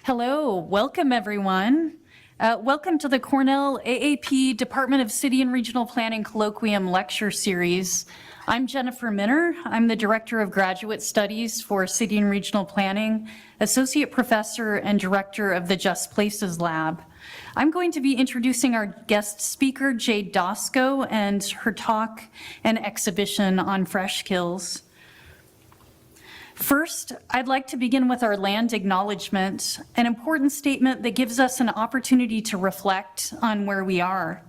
Hello, welcome everyone. Welcome to the Cornell AAP Department of City and Regional Planning Colloquium Lecture Series. I'm Jennifer Minner. I'm the Director of Graduate Studies for City and Regional Planning, Associate Professor and Director of the Just Places Lab. I'm going to be introducing our guest speaker, Jade Doskow, and her talk and exhibition on Freshkills. First, I'd like to begin with our land acknowledgement, an important statement that gives us an opportunity to reflect on where we are.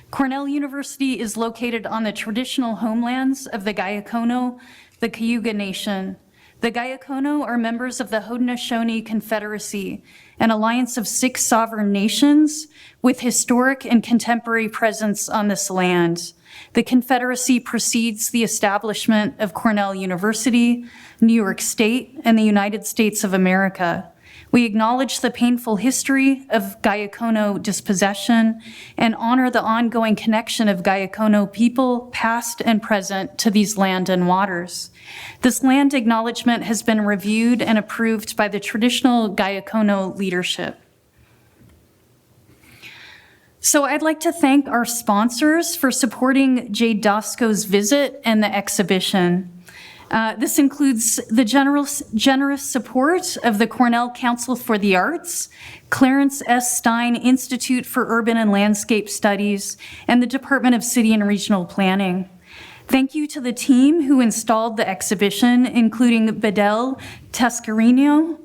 Cornell University is located on the traditional homelands of the Gayakono, the Cayuga Nation. The Gayakono are members of the Haudenosaunee Confederacy, an alliance of 6 sovereign nations with historic and contemporary presence on this land. The Confederacy precedes the establishment of Cornell University, New York State, and the United States of America. We acknowledge the painful history of Gayakono dispossession and honor the ongoing connection of Gayakono people, past and present, to these land and waters. This land acknowledgement has been reviewed and approved by the traditional Gayakono leadership. So I'd like to thank our sponsors for supporting Jade Doskow's visit and the exhibition. This includes the generous support of the Cornell Council for the Arts, Clarence S. Stein Institute for Urban and Landscape Studies, and the Department of City and Regional Planning. Thank you to the team who installed the exhibition, including Bedell Tascarino,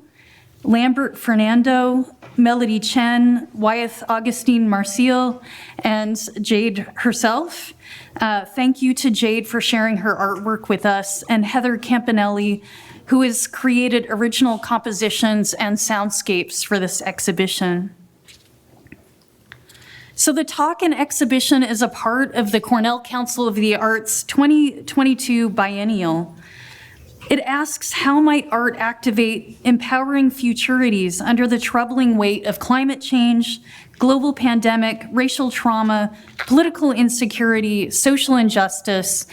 Lambert Fernando, Melody Chen, Wyeth Augustine Marcial, and Jade herself. Thank you to Jade for sharing her artwork with us, and Heather Campanelli, who has created original compositions and soundscapes for this exhibition. So the talk and exhibition is a part of the Cornell Council of the Arts 2022 biennial. It asks, how might art activate empowering futurities under the troubling weight of climate change, global pandemic, racial trauma, political insecurity, social injustice,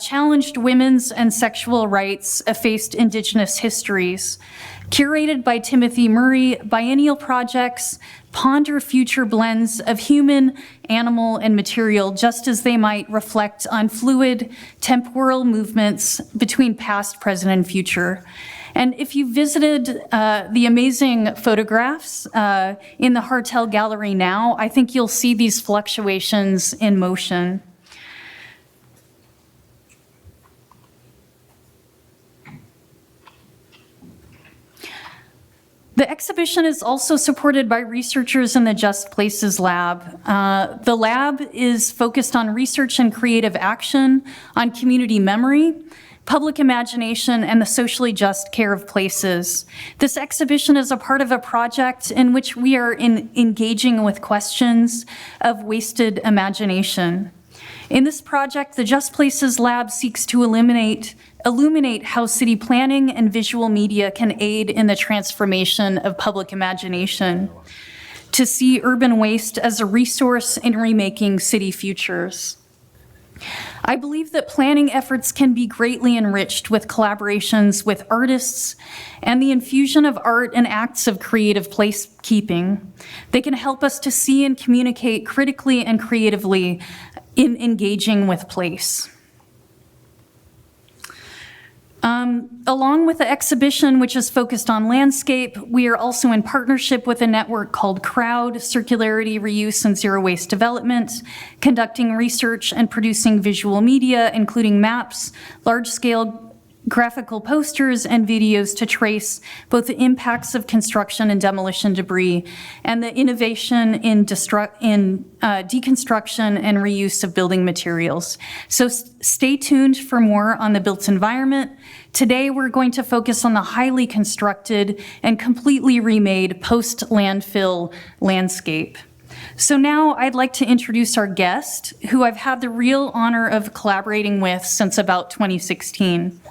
challenged women's and sexual rights, effaced Indigenous histories. Curated by Timothy Murray, biennial projects ponder future blends of human, animal, and material, just as they might reflect on fluid temporal movements between past, present, and future. And if you visited the amazing photographs in the Hartel Gallery now, I think you'll see these fluctuations in motion. The exhibition is also supported by researchers in the Just Places Lab. The lab is focused on research and creative action, on community memory, public imagination, and the socially just care of places. This exhibition is a part of a project in which we are engaging with questions of wasted imagination. In this project, the Just Places Lab seeks to illuminate how city planning and visual media can aid in the transformation of public imagination, to see urban waste as a resource in remaking city futures. I believe that planning efforts can be greatly enriched with collaborations with artists and the infusion of art and acts of creative placekeeping. They can help us to see and communicate critically and creatively in engaging with place. Along with the exhibition, which is focused on landscape, we are also in partnership with a network called CROWD, Circularity, Reuse, and Zero Waste Development, conducting research and producing visual media, including maps, large-scale graphical posters, and videos to trace both the impacts of construction and demolition debris and the innovation in deconstruction and reuse of building materials. So stay tuned for more on the built environment. Today, we're going to focus on the highly constructed and completely remade post-landfill landscape. So now I'd like to introduce our guest, who I've had the real honor of collaborating with since about 2016.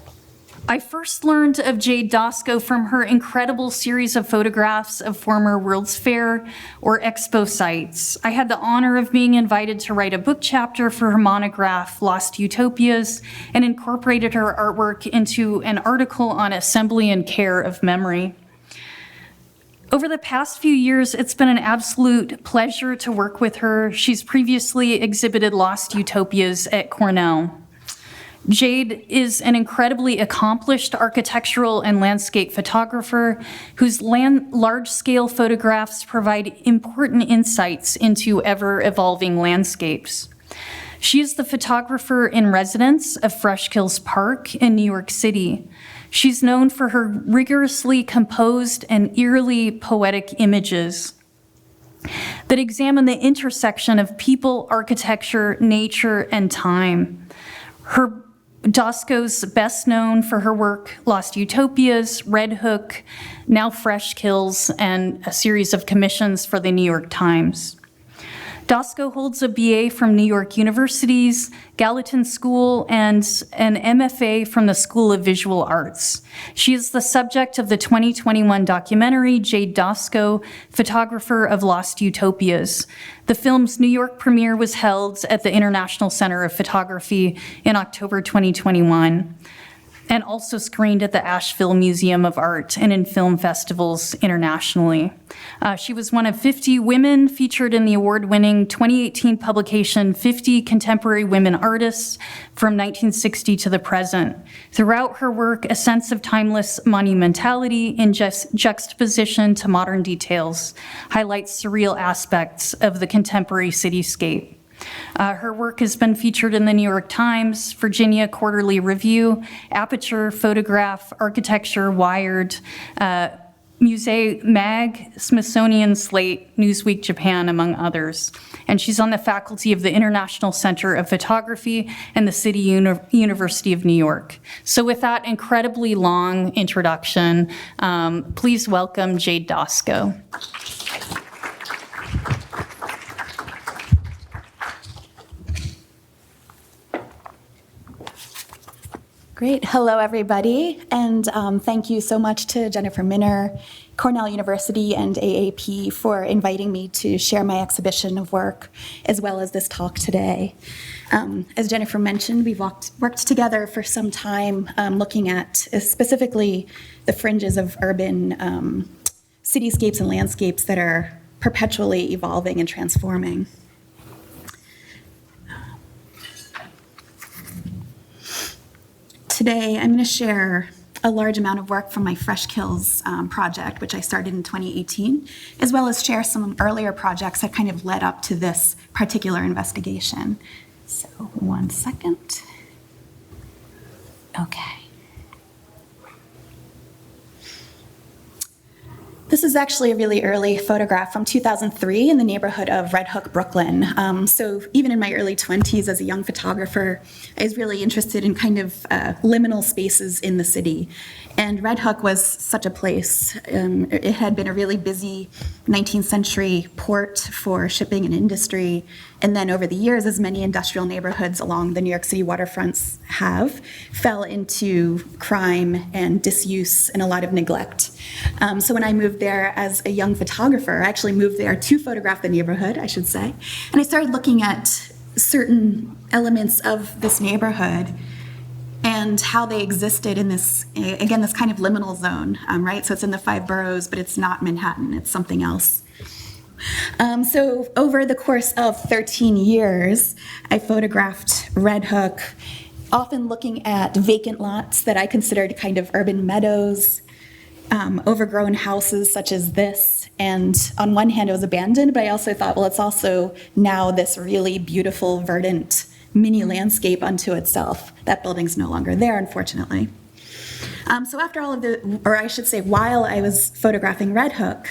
I first learned of Jade Doskow from her incredible series of photographs of former World's Fair or Expo sites. I had the honor of being invited to write a book chapter for her monograph, Lost Utopias, and incorporated her artwork into an article on assembly and care of memory. Over the past few years, it's been an absolute pleasure to work with her. She's previously exhibited Lost Utopias at Cornell. Jade is an incredibly accomplished architectural and landscape photographer whose large-scale photographs provide important insights into ever-evolving landscapes. She is the photographer-in-residence of Freshkills Park in New York City. She's known for her rigorously composed and eerily poetic images that examine the intersection of people, architecture, nature, and time. Doskow's best known for her work, Lost Utopias, Red Hook, now Freshkills, and a series of commissions for the New York Times. Doskow holds a BA from New York University's Gallatin School and an MFA from the School of Visual Arts. She is the subject of the 2021 documentary Jade Doskow, Photographer of Lost Utopias. The film's New York premiere was held at the International Center of Photography in October 2021. And also screened at the Asheville Museum of Art and in film festivals internationally. She was one of 50 women featured in the award-winning 2018 publication 50 Contemporary Women Artists from 1960 to the present. Throughout her work, a sense of timeless monumentality in juxtaposition to modern details highlights surreal aspects of the contemporary cityscape. Her work has been featured in the New York Times, Virginia Quarterly Review, Aperture, Photograph, Architecture, Wired, Musée Mag, Smithsonian, Slate, Newsweek Japan, among others. And she's on the faculty of the International Center of Photography and the City University of New York. So with that incredibly long introduction, please welcome Jade Doskow. Great. Hello, everybody. And thank you so much to Jennifer Minner, Cornell University, and AAP for inviting me to share my exhibition of work, as well as this talk today. As Jennifer mentioned, we've worked together for some time looking at specifically the fringes of urban cityscapes and landscapes that are perpetually evolving and transforming. Today, I'm going to share a large amount of work from my Freshkills project, which I started in 2018, as well as share some earlier projects that kind of led up to this particular investigation. So, 1 second. Okay. This is actually a really early photograph from 2003 in the neighborhood of Red Hook, Brooklyn. So even in my early 20s as a young photographer, I was really interested in kind of liminal spaces in the city. And Red Hook was such a place. It had been a really busy 19th century port for shipping and industry. And then over the years, as many industrial neighborhoods along the New York City waterfronts have, fell into crime and disuse and a lot of neglect. So when I moved there as a young photographer, I actually moved there to photograph the neighborhood, I should say. And I started looking at certain elements of this neighborhood and how they existed in this, again, this kind of liminal zone, right? So it's in the 5 boroughs, but it's not Manhattan, it's something else. So over the course of 13 years, I photographed Red Hook, often looking at vacant lots that I considered kind of urban meadows, overgrown houses such as this. And on one hand, it was abandoned, but I also thought, well, it's also now this really beautiful, verdant mini landscape unto itself. That building's no longer there, unfortunately. So after all of or I should say, while I was photographing Red Hook,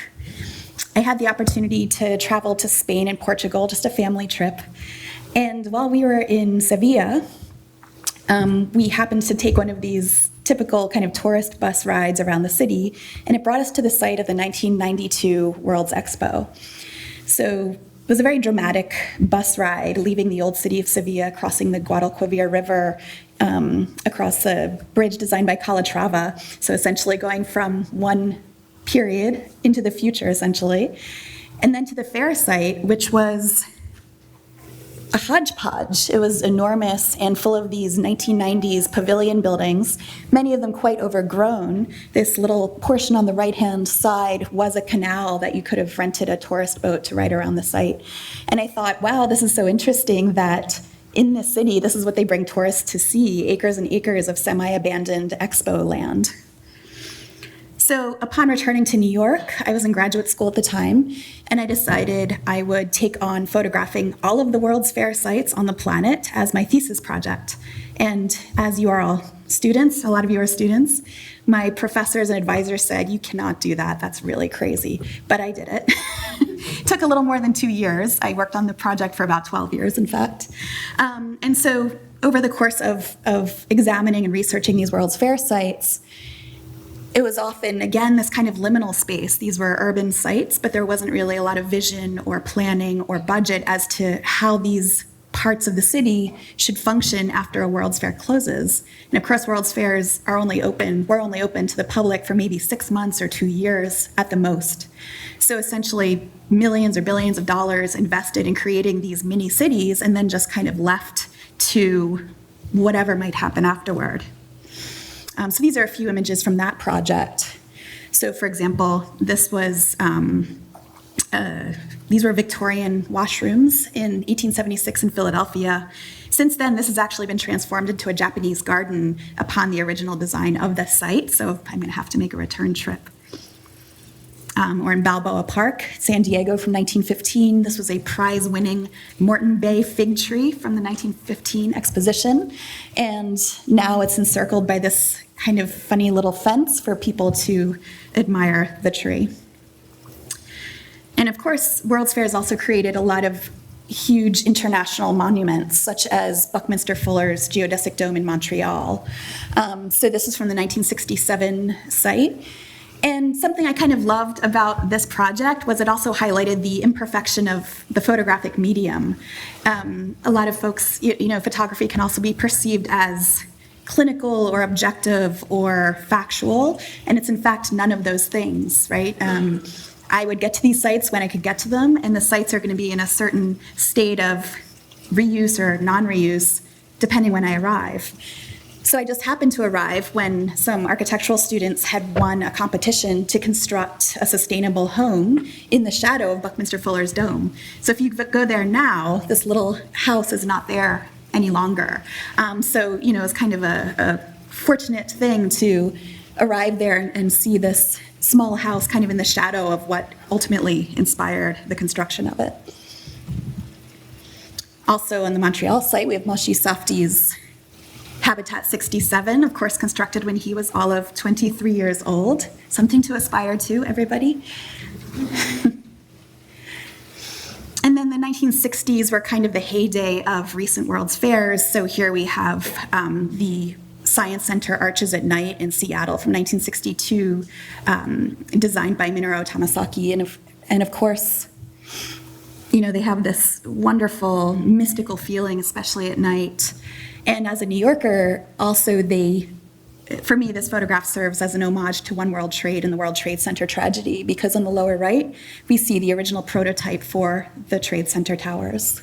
I had the opportunity to travel to Spain and Portugal, just a family trip. And while we were in Sevilla, we happened to take one of these typical kind of tourist bus rides around the city, and it brought us to the site of the 1992 World's Expo. So it was a very dramatic bus ride, leaving the old city of Sevilla, crossing the Guadalquivir River, across a bridge designed by Calatrava, so essentially going from one period into the future, essentially, and then to the fair site, which was a hodgepodge. It was enormous and full of these 1990s pavilion buildings, many of them quite overgrown. This little portion on the right-hand side was a canal that you could have rented a tourist boat to ride around the site. And I thought, wow, this is so interesting that in this city, this is what they bring tourists to see, acres and acres of semi-abandoned expo land. So upon returning to New York, I was in graduate school at the time, and I decided I would take on photographing all of the World's Fair sites on the planet as my thesis project. And as you are all students, a lot of you are students, my professors and advisors said, you cannot do that, that's really crazy. But I did it. It took a little more than 2 years. I worked on the project for about 12 years, in fact. And so over the course of examining and researching these World's Fair sites, it was often, again, this kind of liminal space. These were urban sites, but there wasn't really a lot of vision or planning or budget as to how these parts of the city should function after a World's Fair closes. And of course, World's Fairs were only open to the public for maybe 6 months or 2 years at the most. So essentially, millions or billions of dollars invested in creating these mini cities and then just kind of left to whatever might happen afterward. So these are a few images from that project. So for example, this was, these were Victorian washrooms in 1876 in Philadelphia. Since then, this has actually been transformed into a Japanese garden upon the original design of the site, so I'm gonna have to make a return trip. Or in Balboa Park, San Diego from 1915. This was a prize-winning Morton Bay fig tree from the 1915 exposition. And now it's encircled by this kind of funny little fence for people to admire the tree. And of course, World's Fair has also created a lot of huge international monuments, such as Buckminster Fuller's geodesic dome in Montreal. So this is from the 1967 site. And something I kind of loved about this project was it also highlighted the imperfection of the photographic medium. A lot of folks, photography can also be perceived as clinical or objective or factual, and it's in fact none of those things, right? I would get to these sites when I could get to them, and the sites are going to be in a certain state of reuse or non-reuse depending when I arrive. So I just happened to arrive when some architectural students had won a competition to construct a sustainable home in the shadow of Buckminster Fuller's dome. So if you go there now, this little house is not there any longer. So, it's kind of a fortunate thing to arrive there and see this small house kind of in the shadow of what ultimately inspired the construction of it. Also on the Montreal site, we have Moshe Safdie's Habitat 67, of course, constructed when he was all of 23 years old. Something to aspire to, everybody. And then the 1960s were kind of the heyday of recent World's Fairs. So here we have the Science Center Arches at Night in Seattle from 1962, designed by Minoru Tamasaki. And of course, they have this wonderful mystical feeling, especially at night. And as a New Yorker, also for me, this photograph serves as an homage to One World Trade and the World Trade Center tragedy, because on the lower right, we see the original prototype for the Trade Center towers.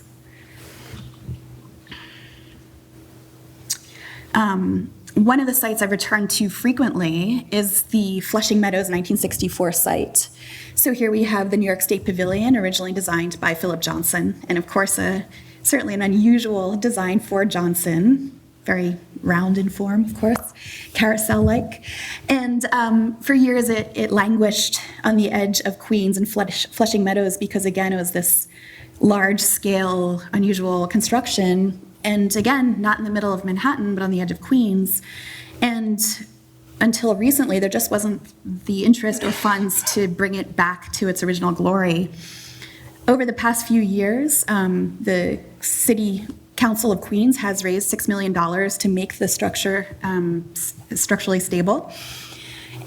One of the sites I've returned to frequently is the Flushing Meadows 1964 site. So here we have the New York State Pavilion, originally designed by Philip Johnson, and of course, certainly an unusual design for Johnson, very round in form, of course, carousel-like. And for years, it languished on the edge of Queens and Flushing Meadows because, again, it was this large-scale, unusual construction. And again, not in the middle of Manhattan, but on the edge of Queens. And until recently, there just wasn't the interest or funds to bring it back to its original glory. Over the past few years, the City Council of Queens has raised $6 million to make the structure structurally stable.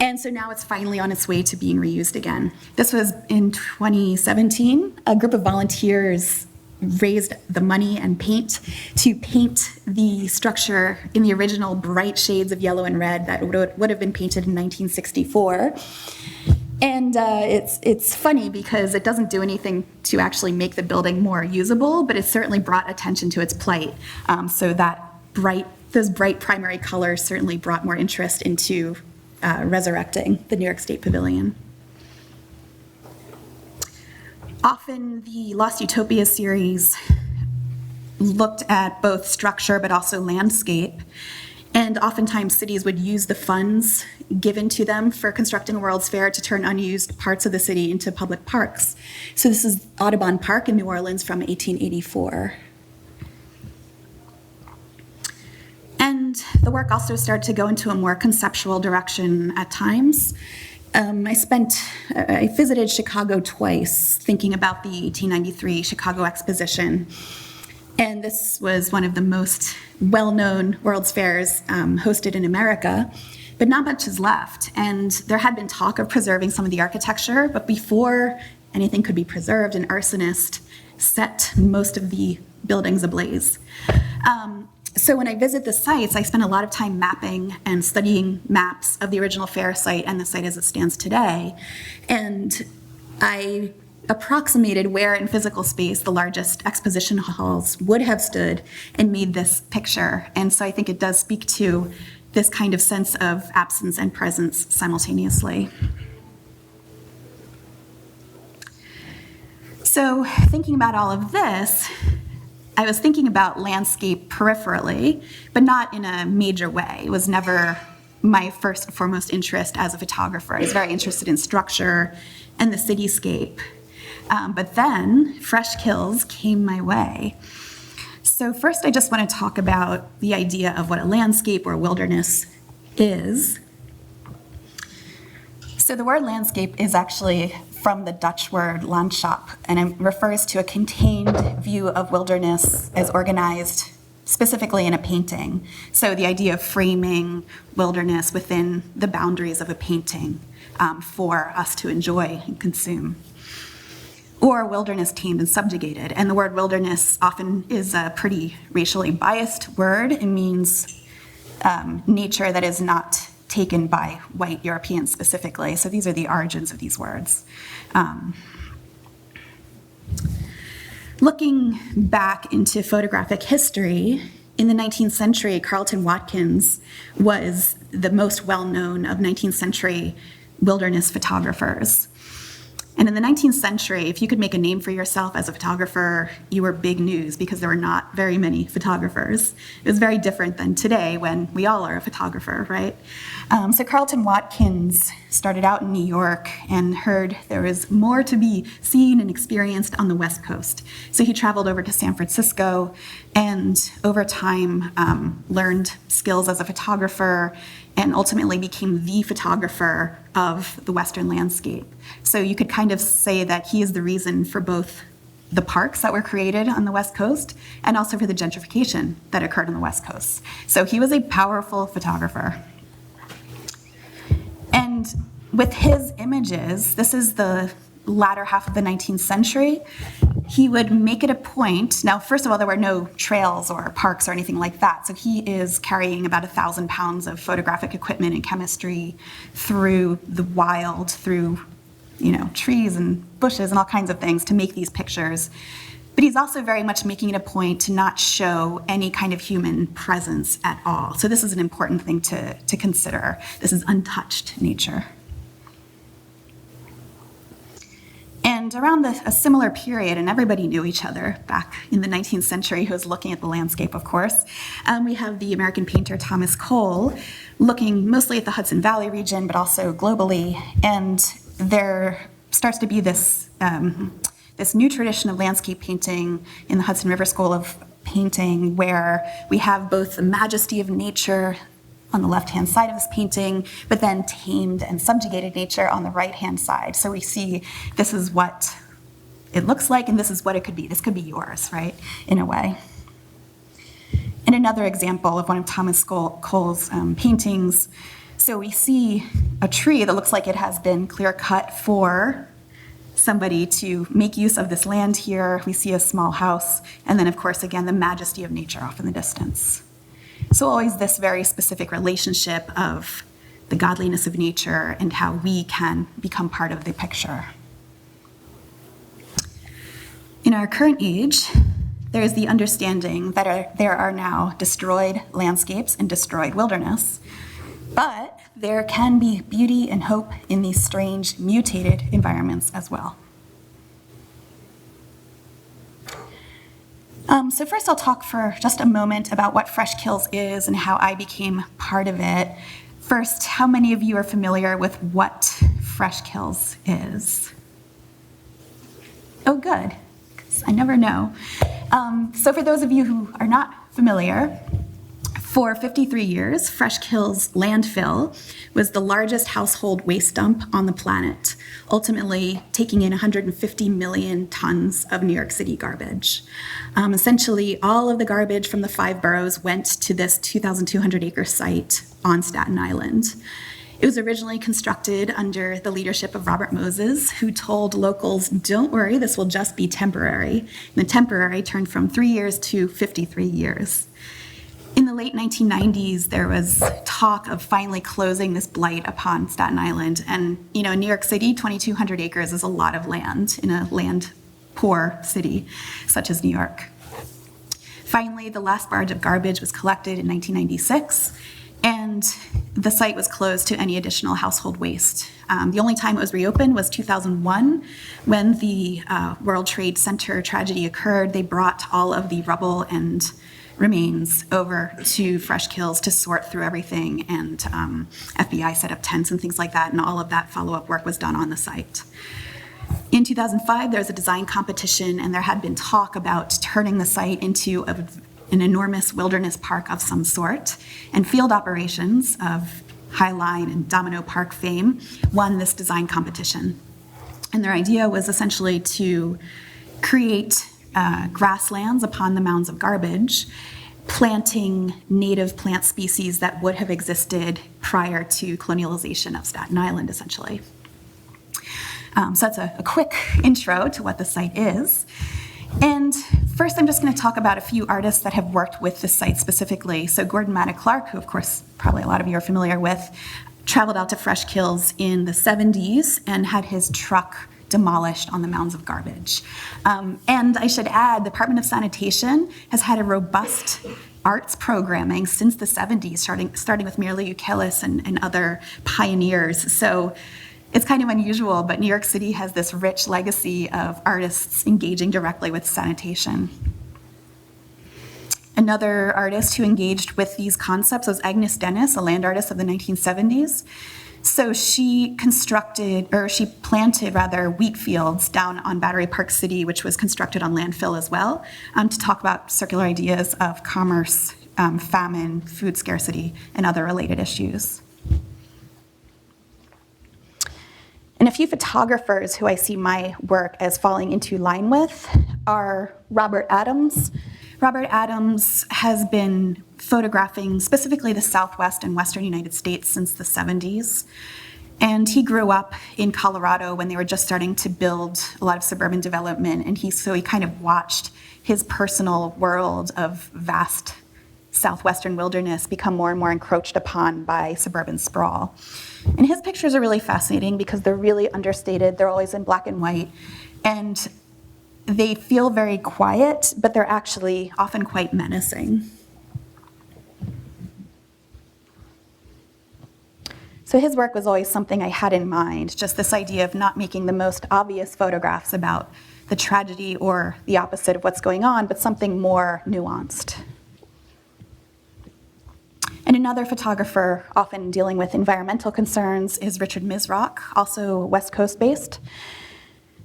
And so now it's finally on its way to being reused again. This was in 2017. A group of volunteers raised the money and paint to paint the structure in the original bright shades of yellow and red that would have been painted in 1964. And it's funny because it doesn't do anything to actually make the building more usable, but it certainly brought attention to its plight. So those bright primary colors certainly brought more interest into resurrecting the New York State Pavilion. Often the Lost Utopia series looked at both structure but also landscape. And oftentimes cities would use the funds given to them for constructing a World's Fair to turn unused parts of the city into public parks. So this is Audubon Park in New Orleans from 1884. And the work also started to go into a more conceptual direction at times. I visited Chicago twice thinking about the 1893 Chicago Exposition. And this was one of the most well-known World's Fairs hosted in America, but not much is left. And there had been talk of preserving some of the architecture, but before anything could be preserved, an arsonist set most of the buildings ablaze. So when I visit the sites, I spend a lot of time mapping and studying maps of the original fair site and the site as it stands today. And I approximated where in physical space the largest exposition halls would have stood and made this picture. And so I think it does speak to this kind of sense of absence and presence simultaneously. So thinking about all of this, I was thinking about landscape peripherally, but not in a major way. It was never my first and foremost interest as a photographer. I was very interested in structure and the cityscape. But then Freshkills came my way. So first I just want to talk about the idea of what a landscape or wilderness is. So the word landscape is actually from the Dutch word landschap, and it refers to a contained view of wilderness as organized specifically in a painting. So the idea of framing wilderness within the boundaries of a painting for us to enjoy and consume. Or wilderness tamed and subjugated. And the word wilderness often is a pretty racially biased word. It means nature that is not taken by white Europeans specifically. So these are the origins of these words. Looking back into photographic history, in the 19th century, Carleton Watkins was the most well-known of 19th century wilderness photographers. And in the 19th century, if you could make a name for yourself as a photographer, you were big news because there were not very many photographers. It was very different than today when we all are a photographer, right? So Carleton Watkins started out in New York and heard there was more to be seen and experienced on the West Coast. So he traveled over to San Francisco and over time learned skills as a photographer and ultimately became the photographer of the Western landscape. So you could kind of say that he is the reason for both the parks that were created on the West Coast and also for the gentrification that occurred on the West Coast. So he was a powerful photographer. And with his images, this is the latter half of the 19th century, he would make it a point. Now, first of all, there were no trails or parks or anything like that. So he is carrying about 1,000 pounds of photographic equipment and chemistry through the wild, through, trees and bushes and all kinds of things to make these pictures. But he's also very much making it a point to not show any kind of human presence at all. So this is an important thing to consider. This is untouched nature. And around a similar period, and everybody knew each other back in the 19th century who was looking at the landscape, of course, we have the American painter Thomas Cole looking mostly at the Hudson Valley region, but also globally. And there starts to be this new tradition of landscape painting in the Hudson River School of Painting, where we have both the majesty of nature on the left-hand side of this painting, but then tamed and subjugated nature on the right-hand side. So we see this is what it looks like, and this is what it could be. This could be yours, right, in a way. And another example of one of Thomas Cole's paintings, so we see a tree that looks like it has been clear-cut for somebody to make use of this land here. We see a small house, and then, of course, again, the majesty of nature off in the distance. So always this very specific relationship of the godliness of nature, and how we can become part of the picture. In our current age, there is the understanding that there are now destroyed landscapes and destroyed wilderness, but there can be beauty and hope in these strange, mutated environments as well. So first I'll talk for just a moment about what Freshkills is and how I became part of it. First, how many of you are familiar with what Freshkills is? Oh, good, 'cause I never know. So for those of you who are not familiar, for 53 years, Freshkills Landfill was the largest household waste dump on the planet, ultimately taking in 150 million tons of New York City garbage. Essentially, all of the garbage from the 5 boroughs went to this 2,200-acre site on Staten Island. It was originally constructed under the leadership of Robert Moses, who told locals, don't worry, this will just be temporary. And the temporary turned from 3 years to 53 years. In the late 1990s, there was talk of finally closing this blight upon Staten Island. And, in New York City, 2,200 acres is a lot of land in a land-poor city such as New York. Finally, the last barge of garbage was collected in 1996, and the site was closed to any additional household waste. The only time it was reopened was 2001, when the World Trade Center tragedy occurred. They brought all of the rubble and remains over to Freshkills to sort through everything, and FBI set up tents and things like that, and all of that follow-up work was done on the site. In 2005, there was a design competition, and there had been talk about turning the site into an enormous wilderness park of some sort, and Field Operations of Highline and Domino Park fame won this design competition. And their idea was essentially to create grasslands upon the mounds of garbage, planting native plant species that would have existed prior to colonialization of Staten Island, essentially. So that's a quick intro to what the site is. And first, I'm just going to talk about a few artists that have worked with the site specifically. So Gordon Matta Clark, who of course probably a lot of you are familiar with, traveled out to Freshkills in the 70s and had his truck demolished on the mounds of garbage. And I should add, the Department of Sanitation has had a robust arts programming since the 70s, starting with Mirla Eukelis and other pioneers. So it's kind of unusual, but New York City has this rich legacy of artists engaging directly with sanitation. Another artist who engaged with these concepts was Agnes Dennis, a land artist of the 1970s. So she planted wheat fields down on Battery Park City, which was constructed on landfill as well, to talk about circular ideas of commerce, famine, food scarcity, and other related issues. And a few photographers who I see my work as falling into line with are Robert Adams. Robert Adams has been photographing specifically the Southwest and Western United States since the 70s. And he grew up in Colorado when they were just starting to build a lot of suburban development. And he kind of watched his personal world of vast southwestern wilderness become more and more encroached upon by suburban sprawl. And his pictures are really fascinating because they're really understated. They're always in black and white. And they feel very quiet, but they're actually often quite menacing. So his work was always something I had in mind, just this idea of not making the most obvious photographs about the tragedy or the opposite of what's going on, but something more nuanced. And another photographer often dealing with environmental concerns is Richard Misrock, also West Coast based.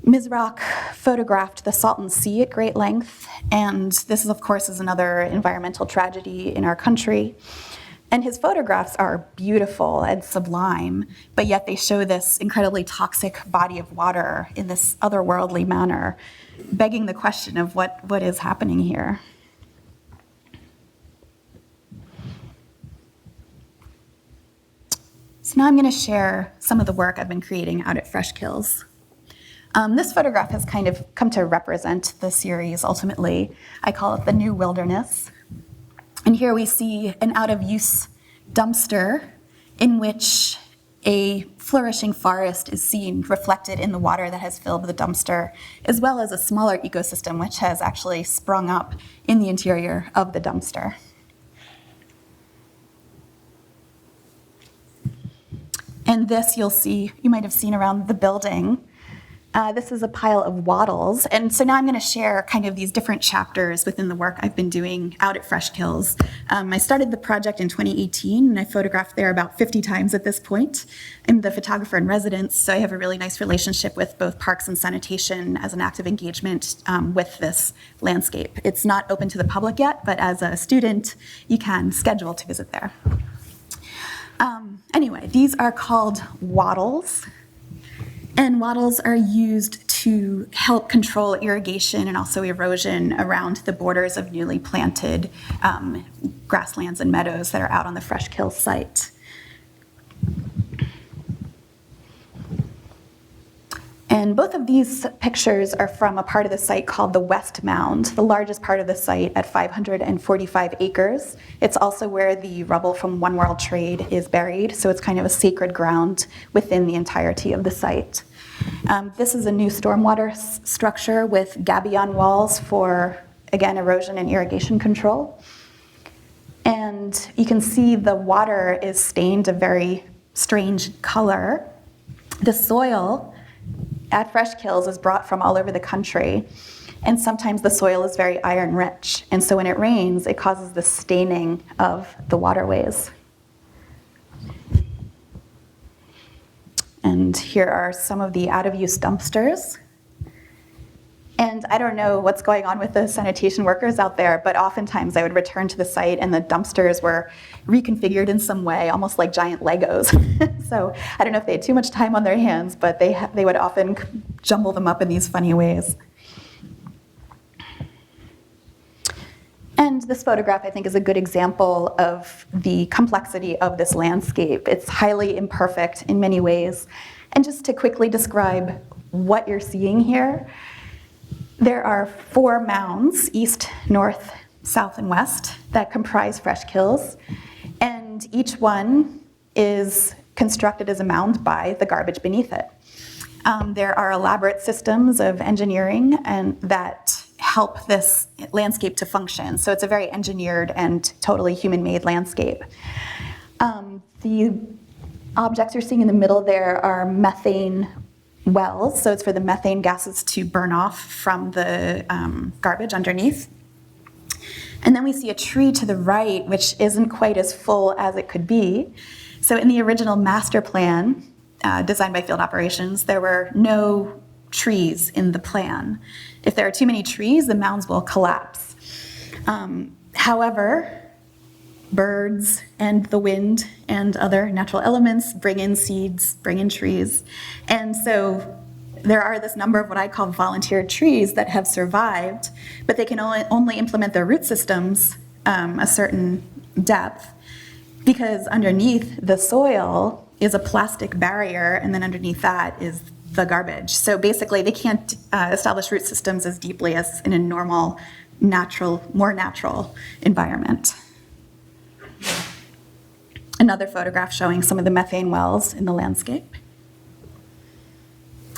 Misrock photographed the Salton Sea at great length, and this is, of course, another environmental tragedy in our country. And his photographs are beautiful and sublime, but yet they show this incredibly toxic body of water in this otherworldly manner, begging the question of what is happening here. So now I'm going to share some of the work I've been creating out at Freshkills. This photograph has kind of come to represent the series ultimately. I call it the New Wilderness. And here we see an out-of-use dumpster in which a flourishing forest is seen reflected in the water that has filled the dumpster, as well as a smaller ecosystem which has actually sprung up in the interior of the dumpster. And this you might have seen around the building. This is a pile of wattles. And so now I'm going to share kind of these different chapters within the work I've been doing out at Freshkills. I started the project in 2018, and I photographed there about 50 times at this point. I'm the photographer-in-residence, so I have a really nice relationship with both parks and sanitation as an active engagement with this landscape. It's not open to the public yet, but as a student, you can schedule to visit there. Anyway, these are called wattles. And wattles are used to help control irrigation and also erosion around the borders of newly planted grasslands and meadows that are out on the Freshkills site. And both of these pictures are from a part of the site called the West Mound, the largest part of the site at 545 acres. It's also where the rubble from One World Trade is buried, so it's kind of a sacred ground within the entirety of the site. This is a new stormwater structure with gabion walls for, again, erosion and irrigation control. And you can see the water is stained a very strange color. The soil at Freshkills is brought from all over the country, and sometimes the soil is very iron rich, and so when it rains, it causes the staining of the waterways. And here are some of the out-of-use dumpsters. And I don't know what's going on with the sanitation workers out there, but oftentimes I would return to the site and the dumpsters were reconfigured in some way, almost like giant Legos. So I don't know if they had too much time on their hands, but they would often jumble them up in these funny ways. And this photograph, I think, is a good example of the complexity of this landscape. It's highly imperfect in many ways. And just to quickly describe what you're seeing here, there are 4 mounds, east, north, south, and west, that comprise Freshkills. And each one is constructed as a mound by the garbage beneath it. There are elaborate systems of engineering and that help this landscape to function. So it's a very engineered and totally human-made landscape. The objects you're seeing in the middle there are methane wells, so it's for the methane gases to burn off from the garbage underneath. And then we see a tree to the right, which isn't quite as full as it could be. So in the original master plan, designed by field operations, there were no trees in the plan. If there are too many trees, the mounds will collapse. However, birds and the wind and other natural elements bring in seeds, bring in trees. And so there are this number of what I call volunteer trees that have survived, but they can only implement their root systems a certain depth because underneath the soil is a plastic barrier, and then underneath that is the garbage. So basically they can't establish root systems as deeply as in a normal, more natural environment. Another photograph showing some of the methane wells in the landscape.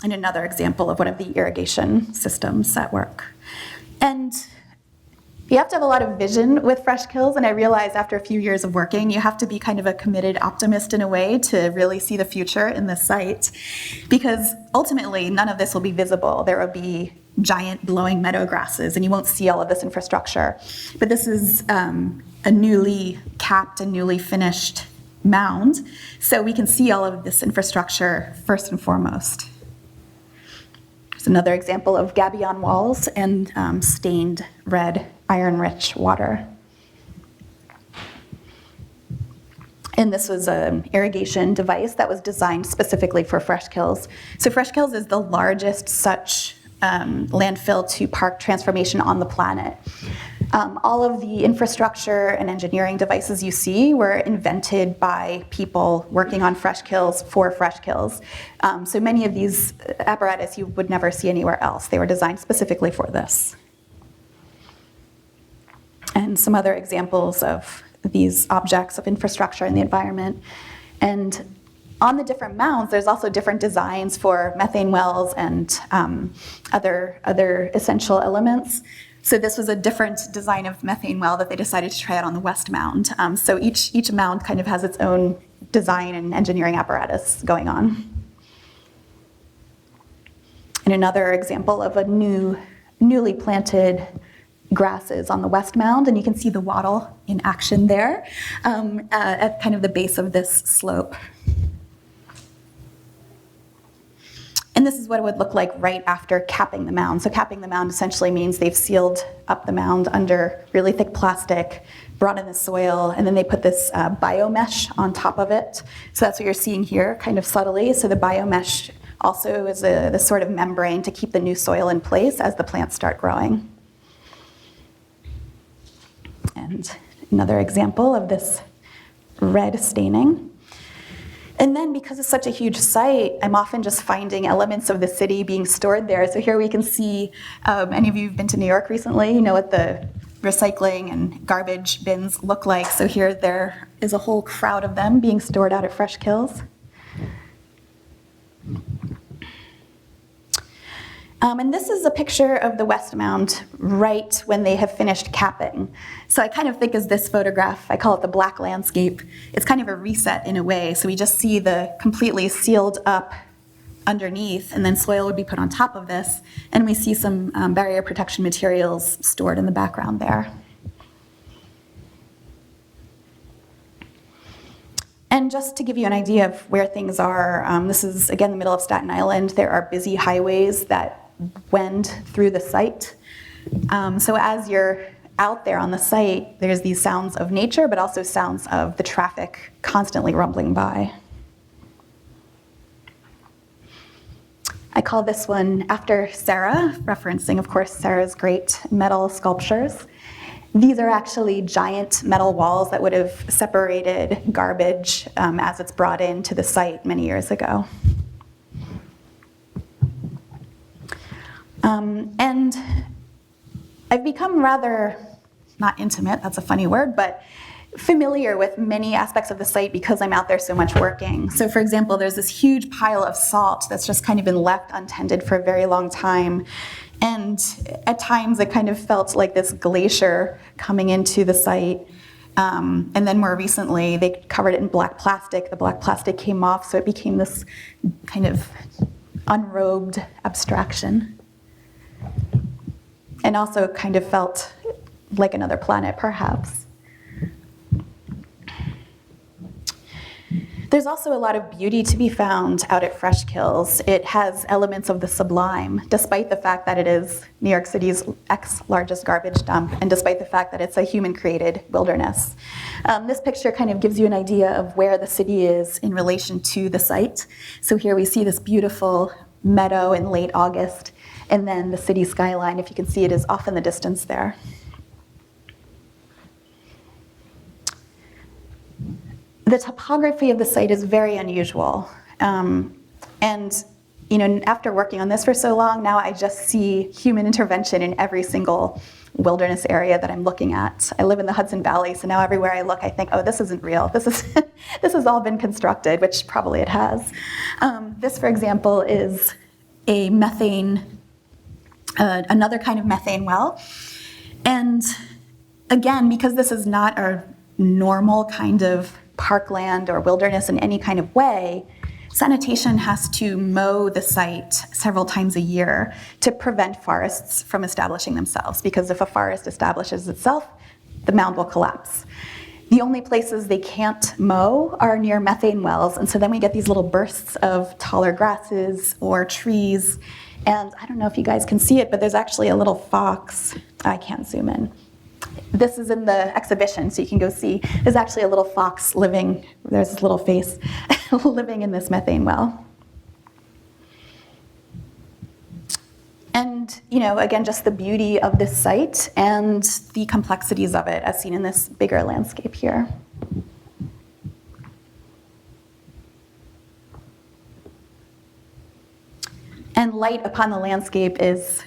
And another example of one of the irrigation systems at work. And you have to have a lot of vision with Freshkills, and I realized after a few years of working, you have to be kind of a committed optimist in a way to really see the future in this site, because ultimately none of this will be visible. There will be giant blowing meadow grasses, and you won't see all of this infrastructure. But this is a newly capped and newly finished mound, so we can see all of this infrastructure first and foremost. There's another example of gabion walls and stained red, iron-rich water. And this was an irrigation device that was designed specifically for Freshkills. So Freshkills is the largest such landfill to park transformation on the planet. All of the infrastructure and engineering devices you see were invented by people working on Freshkills for Freshkills. So many of these apparatus you would never see anywhere else. They were designed specifically for this. And some other examples of these objects of infrastructure in the environment. And on the different mounds, there's also different designs for methane wells and other essential elements. So this was a different design of methane well that they decided to try out on the west mound. So each mound kind of has its own design and engineering apparatus going on. And another example of a newly planted grasses on the west mound, and you can see the wattle in action there at kind of the base of this slope. And this is what it would look like right after capping the mound. So capping the mound essentially means they've sealed up the mound under really thick plastic, brought in the soil, and then they put this biomesh on top of it. So that's what you're seeing here, kind of subtly. So the biomesh also is the sort of membrane to keep the new soil in place as the plants start growing. And another example of this red staining. And then because it's such a huge site, I'm often just finding elements of the city being stored there. So here we can see, any of you who've been to New York recently, you know what the recycling and garbage bins look like. So here there is a whole crowd of them being stored out at Freshkills. And this is a picture of the West Mound right when they have finished capping. So I kind of think as this photograph, I call it the black landscape. It's kind of a reset in a way. So we just see the completely sealed up underneath, and then soil would be put on top of this. And we see some barrier protection materials stored in the background there. And just to give you an idea of where things are, this is, again, the middle of Staten Island. There are busy highways that wend through the site. So as you're out there on the site, there's these sounds of nature, but also sounds of the traffic constantly rumbling by. I call this one after Sarah, referencing, of course, Sarah's great metal sculptures. These are actually giant metal walls that would have separated garbage as it's brought into the site many years ago. And I've become rather, not intimate, that's a funny word, but familiar with many aspects of the site because I'm out there so much working. So for example, there's this huge pile of salt that's just kind of been left untended for a very long time. And at times it kind of felt like this glacier coming into the site. And then more recently, they covered it in black plastic. The black plastic came off, so it became this kind of unrobed abstraction. And also kind of felt like another planet, perhaps. There's also a lot of beauty to be found out at Freshkills. It has elements of the sublime, despite the fact that it is New York City's largest garbage dump, and despite the fact that it's a human-created wilderness. This picture kind of gives you an idea of where the city is in relation to the site. So here we see this beautiful meadow in late August, and then the city skyline, if you can see it, is off in the distance there. The topography of the site is very unusual. And you know, after working on this for so long, now I just see human intervention in every single wilderness area that I'm looking at. I live in the Hudson Valley, so now everywhere I look, I think, oh, this isn't real. This has all been constructed, which probably it has. This, for example, is a methane, another kind of methane well. And again, because this is not a normal kind of parkland or wilderness in any kind of way, sanitation has to mow the site several times a year to prevent forests from establishing themselves, because if a forest establishes itself, the mound will collapse. The only places they can't mow are near methane wells, and so then we get these little bursts of taller grasses or trees, and I don't know if you guys can see it, but there's actually a little fox. I can't zoom in. This is in the exhibition, so you can go see. There's actually a little fox living, there's this little face, living in this methane well. And, you know, again, just the beauty of this site and the complexities of it as seen in this bigger landscape here. And light upon the landscape is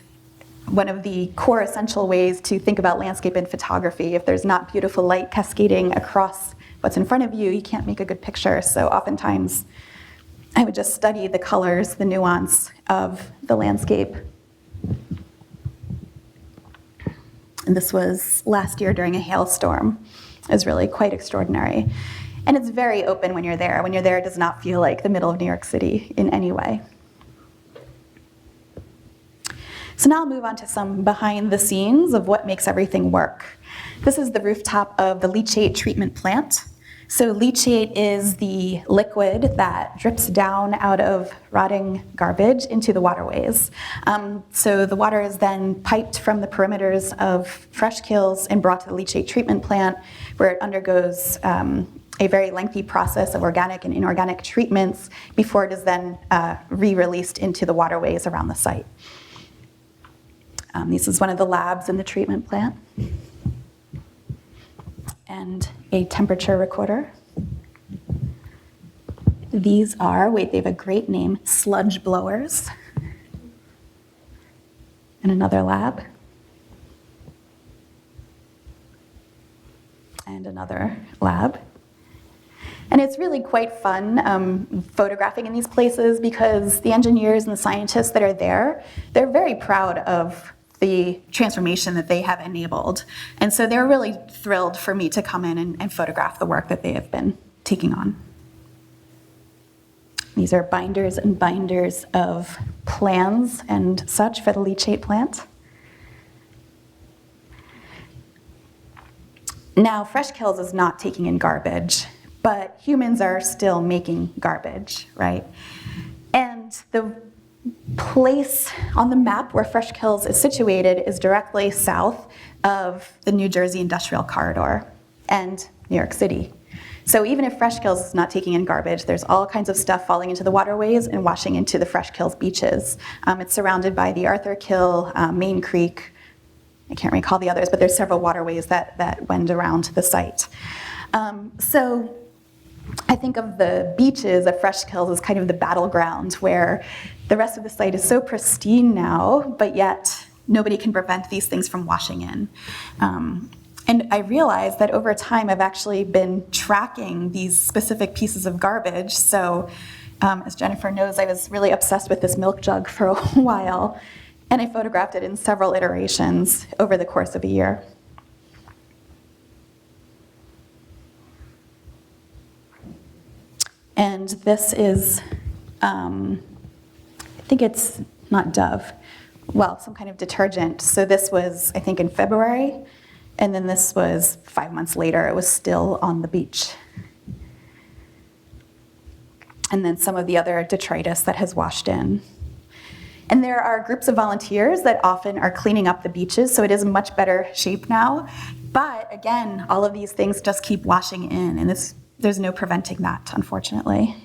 one of the core essential ways to think about landscape in photography. If there's not beautiful light cascading across what's in front of you, you can't make a good picture. So oftentimes I would just study the colors, the nuance of the landscape. And this was last year during a hailstorm. It was really quite extraordinary. And it's very open when you're there. When you're there, it does not feel like the middle of New York City in any way. So now I'll move on to some behind the scenes of what makes everything work. This is the rooftop of the leachate treatment plant. So leachate is the liquid that drips down out of rotting garbage into the waterways. So the water is then piped from the perimeters of Freshkills and brought to the leachate treatment plant, where it undergoes a very lengthy process of organic and inorganic treatments before it is then re-released into the waterways around the site. This is one of the labs in the treatment plant. And a temperature recorder. These are, they have a great name, sludge blowers. And another lab. And another lab. And it's really quite fun photographing in these places because the engineers and the scientists that are there, they're very proud of the transformation that they have enabled. And so they're really thrilled for me to come in and photograph the work that they have been taking on. These are binders and binders of plans and such for the leachate plant. Now, Freshkills is not taking in garbage, but humans are still making garbage, right? And the place on the map where Freshkills is situated is directly south of the New Jersey Industrial Corridor and New York City. So even if Freshkills is not taking in garbage, there's all kinds of stuff falling into the waterways and washing into the Freshkills beaches. It's surrounded by the Arthur Kill, Main Creek. I can't recall the others, but there's several waterways that wend around the site. So I think of the beaches of Freshkills as kind of the battleground where the rest of the site is so pristine now, but yet nobody can prevent these things from washing in. And I realized that over time I've actually been tracking these specific pieces of garbage. So as Jennifer knows, I was really obsessed with this milk jug for a while, and I photographed it in several iterations over the course of a year. And this is, I think it's not Dove, well, some kind of detergent. So this was, I think, in February, and then this was 5 months later. It was still on the beach. And then some of the other detritus that has washed in. And there are groups of volunteers that often are cleaning up the beaches, so it is in much better shape now. But again, all of these things just keep washing in, and there's no preventing that, unfortunately.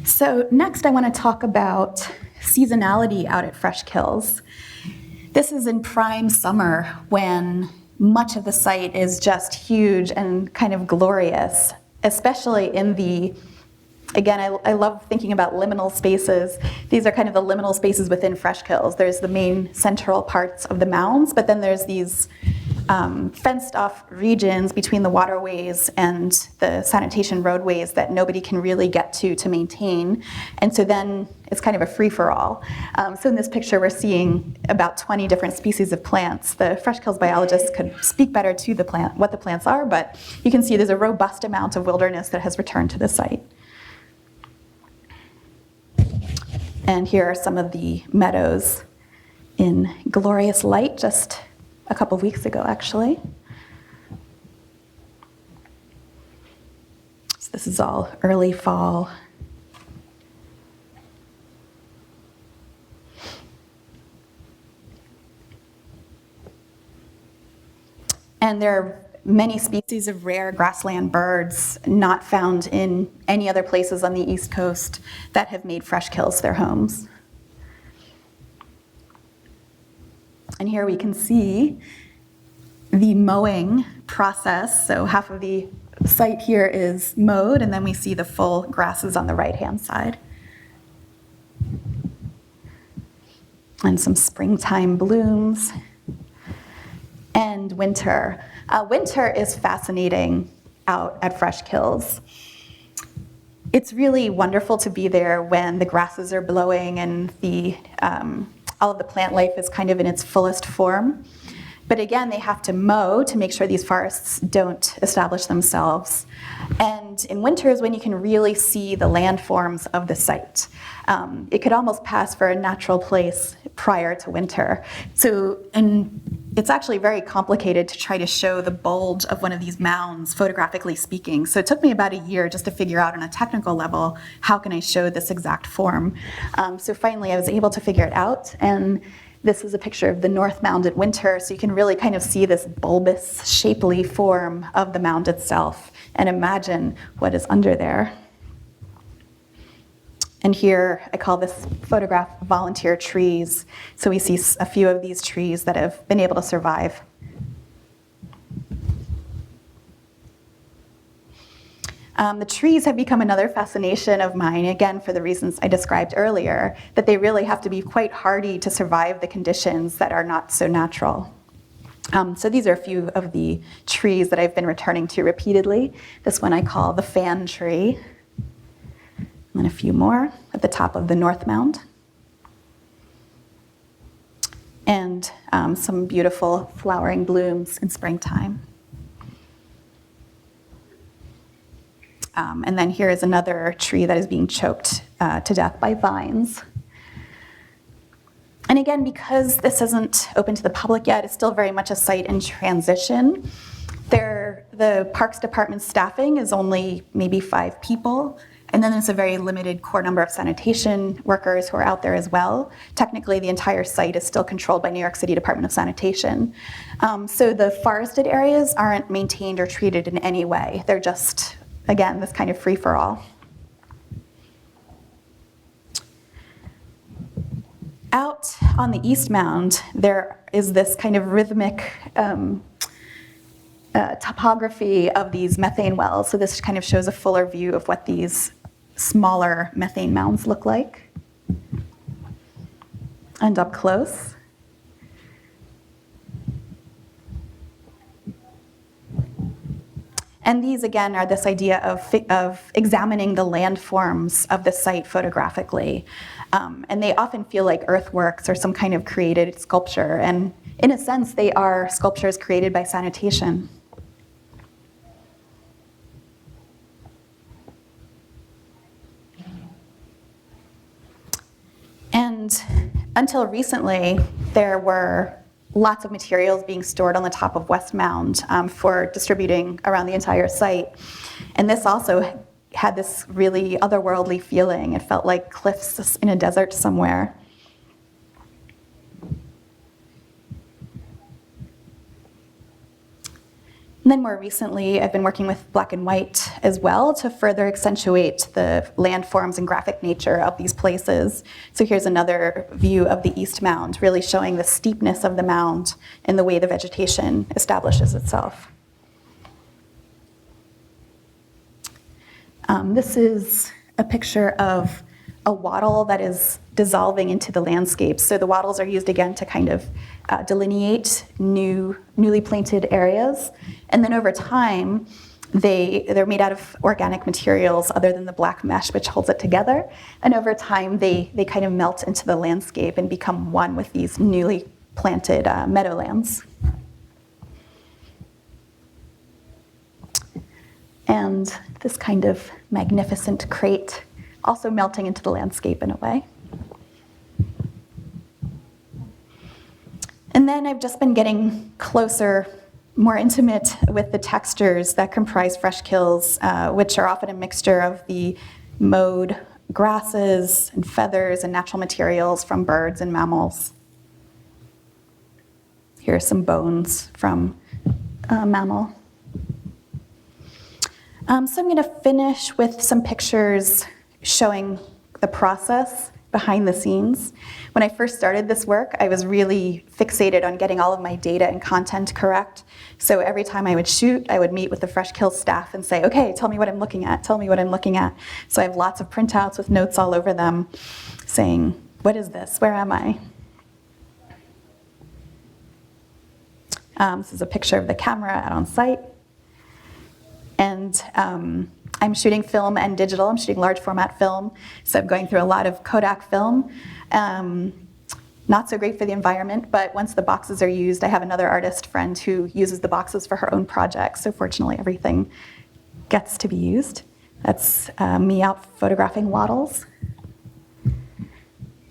So next I want to talk about seasonality out at Freshkills. This is in prime summer when much of the site is just huge and kind of glorious, especially in the, again, I love thinking about liminal spaces. These are kind of the liminal spaces within Freshkills. There's the main central parts of the mounds, but then there's these fenced off regions between the waterways and the sanitation roadways that nobody can really get to maintain. And so then it's kind of a free-for-all. So in this picture, we're seeing about 20 different species of plants. The Freshkills biologists could speak better to the plant, what the plants are, but you can see there's a robust amount of wilderness that has returned to the site. And here are some of the meadows in glorious light just a couple of weeks ago, actually. So this is all early fall. And there are many species of rare grassland birds not found in any other places on the East Coast that have made Freshkills their homes. And here we can see the mowing process. So half of the site here is mowed, and then we see the full grasses on the right-hand side. And some springtime blooms. And winter. Winter is fascinating out at Freshkills. It's really wonderful to be there when the grasses are blowing and all of the plant life is kind of in its fullest form. But again, they have to mow to make sure these forests don't establish themselves. And in winter is when you can really see the landforms of the site. It could almost pass for a natural place prior to winter. And it's actually very complicated to try to show the bulge of one of these mounds, photographically speaking. So it took me about a year just to figure out on a technical level, how can I show this exact form? So finally I was able to figure it out. And this is a picture of the North Mound at winter, so you can really kind of see this bulbous, shapely form of the mound itself and imagine what is under there. And here, I call this photograph volunteer trees. So we see a few of these trees that have been able to survive. The trees have become another fascination of mine, again, for the reasons I described earlier, that they really have to be quite hardy to survive the conditions that are not so natural. So these are a few of the trees that I've been returning to repeatedly. This one I call the fan tree. And then a few more at the top of the North Mound. And some beautiful flowering blooms in springtime. And then here is another tree that is being choked to death by vines. And again, because this isn't open to the public yet, it's still very much a site in transition. The Parks Department staffing is only maybe 5 people. And then there's a very limited core number of sanitation workers who are out there as well. Technically, the entire site is still controlled by New York City Department of Sanitation. So the forested areas aren't maintained or treated in any way. They're just, again, this kind of free-for-all. Out on the East Mound, there is this kind of rhythmic topography of these methane wells. So this kind of shows a fuller view of what these smaller methane mounds look like. And up close. And these, again, are this idea of examining the landforms of the site photographically. And they often feel like earthworks or some kind of created sculpture. And in a sense, they are sculptures created by sanitation. And until recently, there were lots of materials being stored on the top of West Mound for distributing around the entire site. And this also had this really otherworldly feeling. It felt like cliffs in a desert somewhere. And then more recently, I've been working with black and white as well to further accentuate the landforms and graphic nature of these places. So here's another view of the East Mound, really showing the steepness of the mound and the way the vegetation establishes itself. This is a picture of a wattle that is dissolving into the landscape. So the wattles are used again to kind of delineate newly planted areas. And then over time, they're made out of organic materials other than the black mesh, which holds it together. And over time, they kind of melt into the landscape and become one with these newly planted meadowlands. And this kind of magnificent crate also melting into the landscape in a way. And then I've just been getting closer, more intimate with the textures that comprise Freshkills, which are often a mixture of the mowed grasses and feathers and natural materials from birds and mammals. Here are some bones from a mammal. So I'm going to finish with some pictures showing the process behind the scenes. When I first started this work, I was really fixated on getting all of my data and content correct. So every time I would shoot, I would meet with the Freshkills staff and say, okay, tell me what I'm looking at, tell me what I'm looking at. So I have lots of printouts with notes all over them saying, what is this? Where am I? This is a picture of the camera out on site. And I'm shooting film and digital. I'm shooting large format film, so I'm going through a lot of Kodak film. Not so great for the environment, but once the boxes are used, I have another artist friend who uses the boxes for her own projects, so fortunately everything gets to be used. That's me out photographing wattles.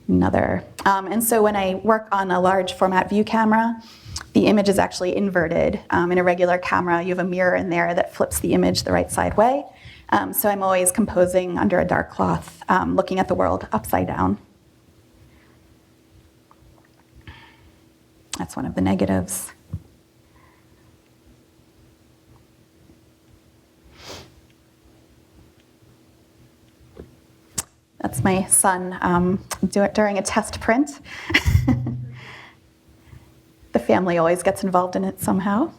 And so when I work on a large format view camera, the image is actually inverted. In a regular camera, you have a mirror in there that flips the image the right side way. So I'm always composing under a dark cloth, looking at the world upside down. That's one of the negatives. That's my son during a test print. The family always gets involved in it somehow.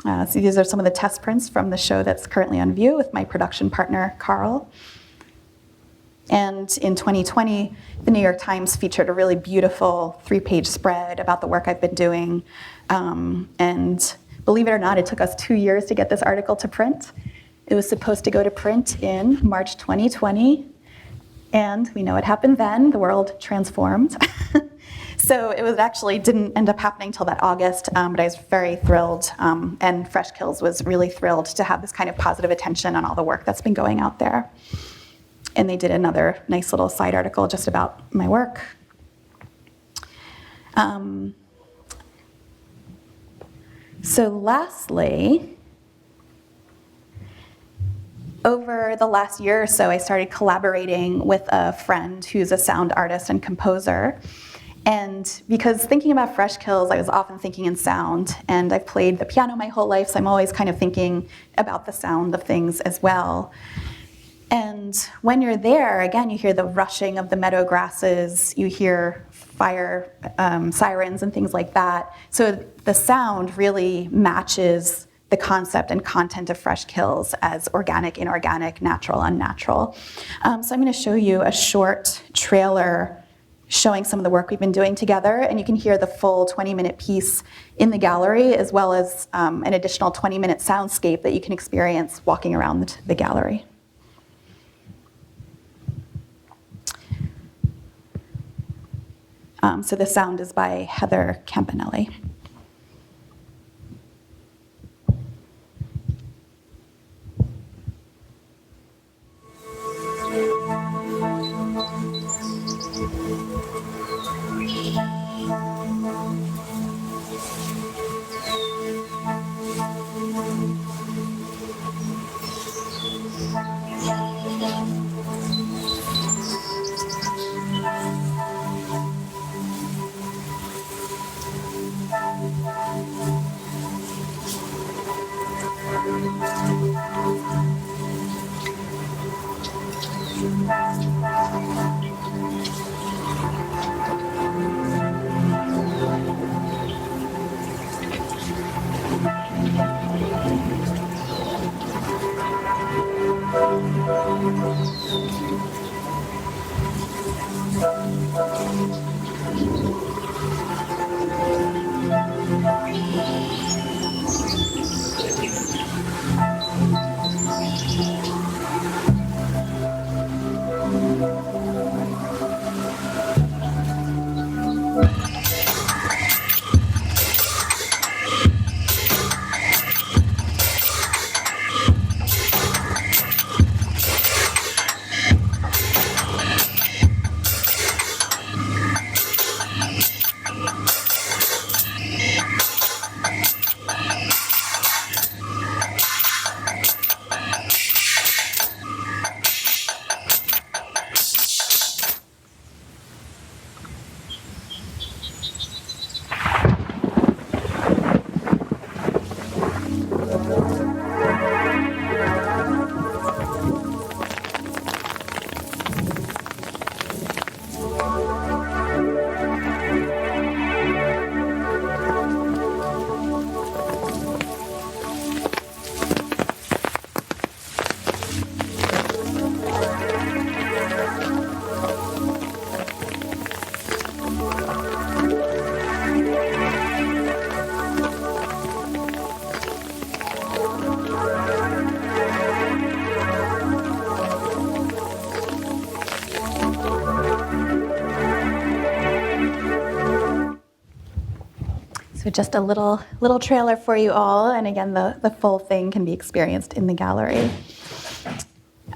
So these are some of the test prints from the show that's currently on view with my production partner, Carl. And in 2020, the New York Times featured a really beautiful 3-page spread about the work I've been doing. And believe it or not, it took us 2 years to get this article to print. It was supposed to go to print in March 2020. And we know what happened then. The world transformed. So it was actually didn't end up happening till that August, but I was very thrilled, and Freshkills was really thrilled to have this kind of positive attention on all the work that's been going out there. And they did another nice little side article just about my work. So lastly, over the last year or so, I started collaborating with a friend who's a sound artist and composer. And because thinking about Freshkills, I was often thinking in sound, and I've played the piano my whole life, so I'm always kind of thinking about the sound of things as well. And when you're there, again, you hear the rushing of the meadow grasses, you hear fire sirens and things like that. So the sound really matches the concept and content of Freshkills as organic, inorganic, natural, unnatural. So I'm going to show you a short trailer showing some of the work we've been doing together, and you can hear the full 20-minute piece in the gallery, as well as an additional 20-minute soundscape that you can experience walking around the gallery. So the sound is by Heather Campanelli. So just a little trailer for you all, and again, the full thing can be experienced in the gallery.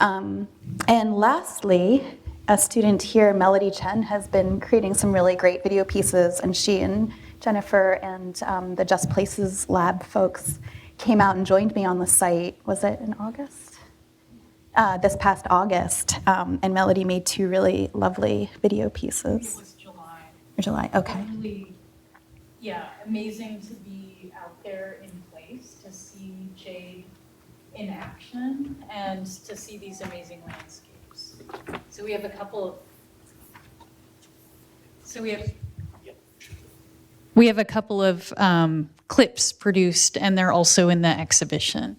And lastly, a student here, Melody Chen, has been creating some really great video pieces, and she and Jennifer and the Just Places Lab folks came out and joined me on the site. Was it in August? This past August, and Melody made 2 really lovely video pieces. It was July. July, okay. Really, yeah, amazing to be out there in place, to see Jade in action, and to see these amazing landscapes. So we have a couple of, we have a couple of clips produced, and they're also in the exhibition.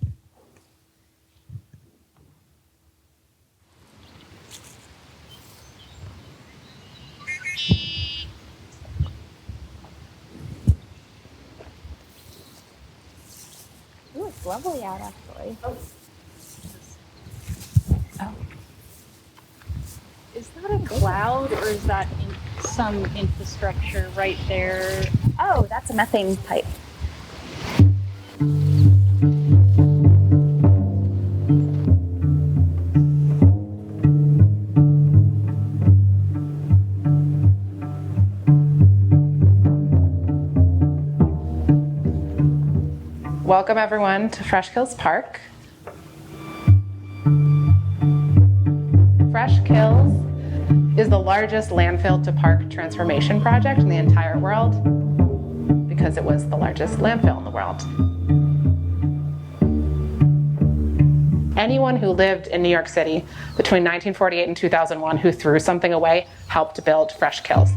Ooh, it's lovely out, actually. Oh. Oh. Is that a cloud or is that some infrastructure right there? Oh, that's a methane pipe. Welcome everyone to Freshkills Park. Freshkills is the largest landfill to park transformation project in the entire world because it was the largest landfill in the world. Anyone who lived in New York City between 1948 and 2001 who threw something away helped build Freshkills.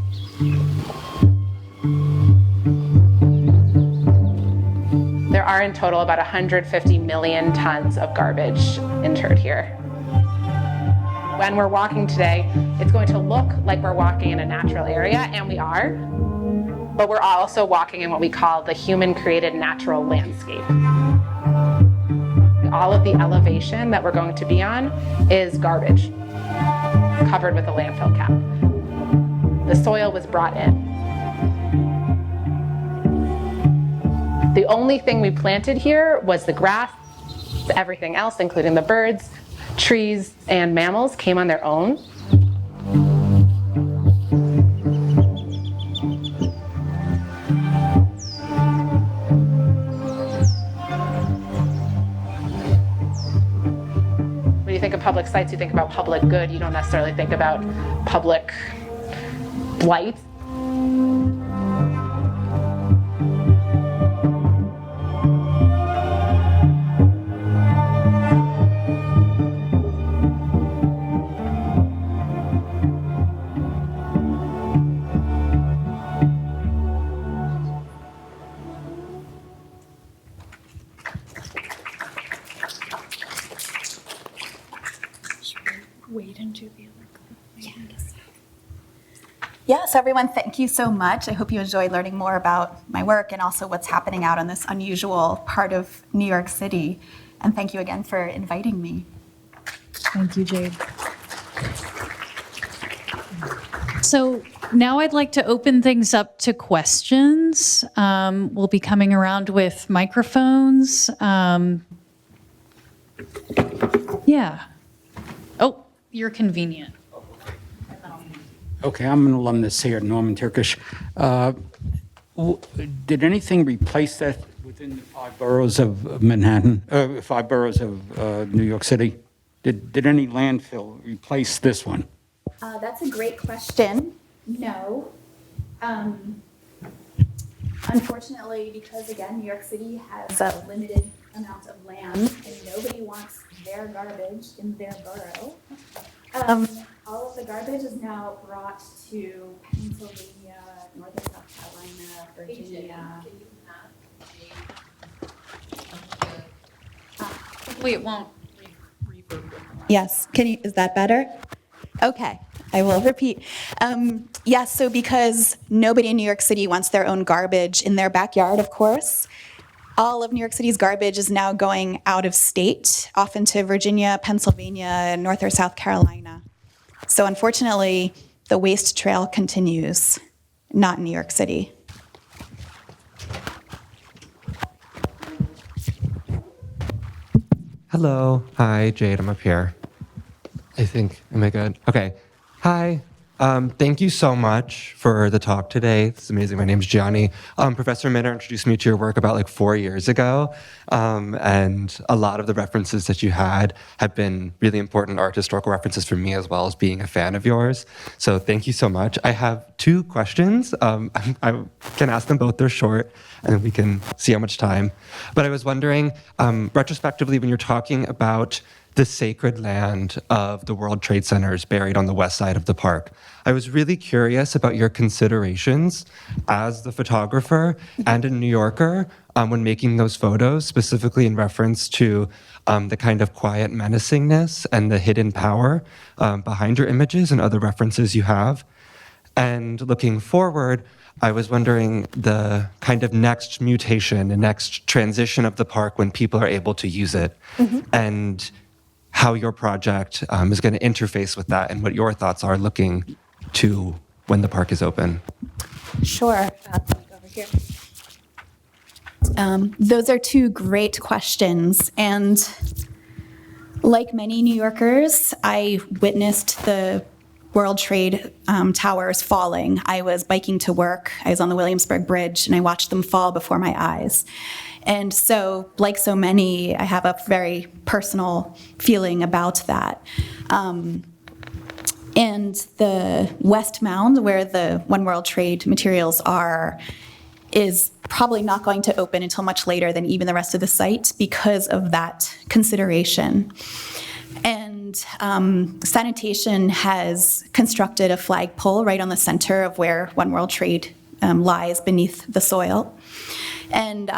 There are in total about 150 million tons of garbage interred here. When we're walking today, it's going to look like we're walking in a natural area, and we are, but we're also walking in what we call the human-created natural landscape. All of the elevation that we're going to be on is garbage, covered with a landfill cap. The soil was brought in. The only thing we planted here was the grass. Everything else, including the birds, trees, and mammals, came on their own. When you think of public sites, you think about public good. You don't necessarily think about public blight. Wait into the other Yes, everyone, thank you so much. I hope you enjoyed learning more about my work and also what's happening out in this unusual part of New York City. And thank you again for inviting me. Thank you, Jade. So now I'd like to open things up to questions. We'll be coming around with microphones. Yeah. Oh, you're convenient. Okay, I'm an alumnus here at Norman Turkish. Did anything replace that within the 5 boroughs of Manhattan, 5 boroughs of New York City? Did any landfill replace this one? That's a great question. No. Unfortunately, because again, New York City has a limited amount of land and nobody wants their garbage in their borough. All of the garbage is now brought to Pennsylvania, Northern South Carolina, Virginia. Hopefully it won't reverb. Yes, is that better? Okay, I will repeat. Yes, so because nobody in New York City wants their own garbage in their backyard, of course, all of New York City's garbage is now going out of state, often to Virginia, Pennsylvania, North or South Carolina. So unfortunately, the waste trail continues, not in New York City. Hello. Hi, Jade. I'm up here. I think, am I good? Okay. Hi. Thank you so much for the talk today. It's amazing. My name's Gianni. Professor Minner introduced me to your work about like 4 years ago. And a lot of the references that you had have been really important art historical references for me, as well as being a fan of yours. So thank you so much. I have 2 questions. I can ask them both. They're short, and then we can see how much time. But I was wondering, retrospectively, when you're talking about the sacred land of the World Trade Centers buried on the west side of the park, I was really curious about your considerations as the photographer and a New Yorker when making those photos, specifically in reference to the kind of quiet menacingness and the hidden power behind your images and other references you have. And looking forward, I was wondering the kind of next mutation, the next transition of the park when people are able to use it, and how your project is going to interface with that, and what your thoughts are looking to when the park is open. Sure. Let me go over here. Those are 2 great questions. And like many New Yorkers, I witnessed the World Trade Towers falling. I was biking to work. I was on the Williamsburg Bridge, and I watched them fall before my eyes. And so, like so many, I have a very personal feeling about that. And the West Mound, where the One World Trade materials are, is probably not going to open until much later than even the rest of the site because of that consideration. And sanitation has constructed a flagpole right on the center of where One World Trade lies beneath the soil. And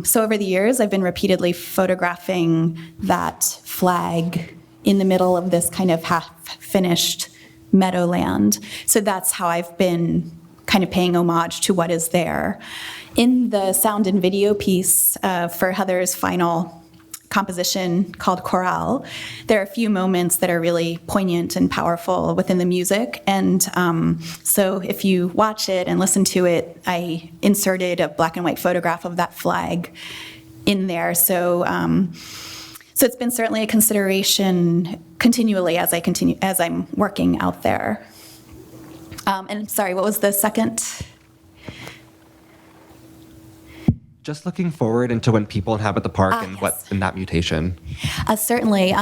so over the years, I've been repeatedly photographing that flag in the middle of this kind of half-finished meadowland. So that's how I've been kind of paying homage to what is there. In the sound and video piece for Heather's final composition called Cornell, there are a few moments that are really poignant and powerful within the music. And so if you watch it and listen to it, I inserted a black and white photograph of that flag in there. So it's been certainly a consideration continually as I'm working out there. And sorry, what was the second? Just looking forward into when people inhabit the park and yes. what in that mutation. Certainly.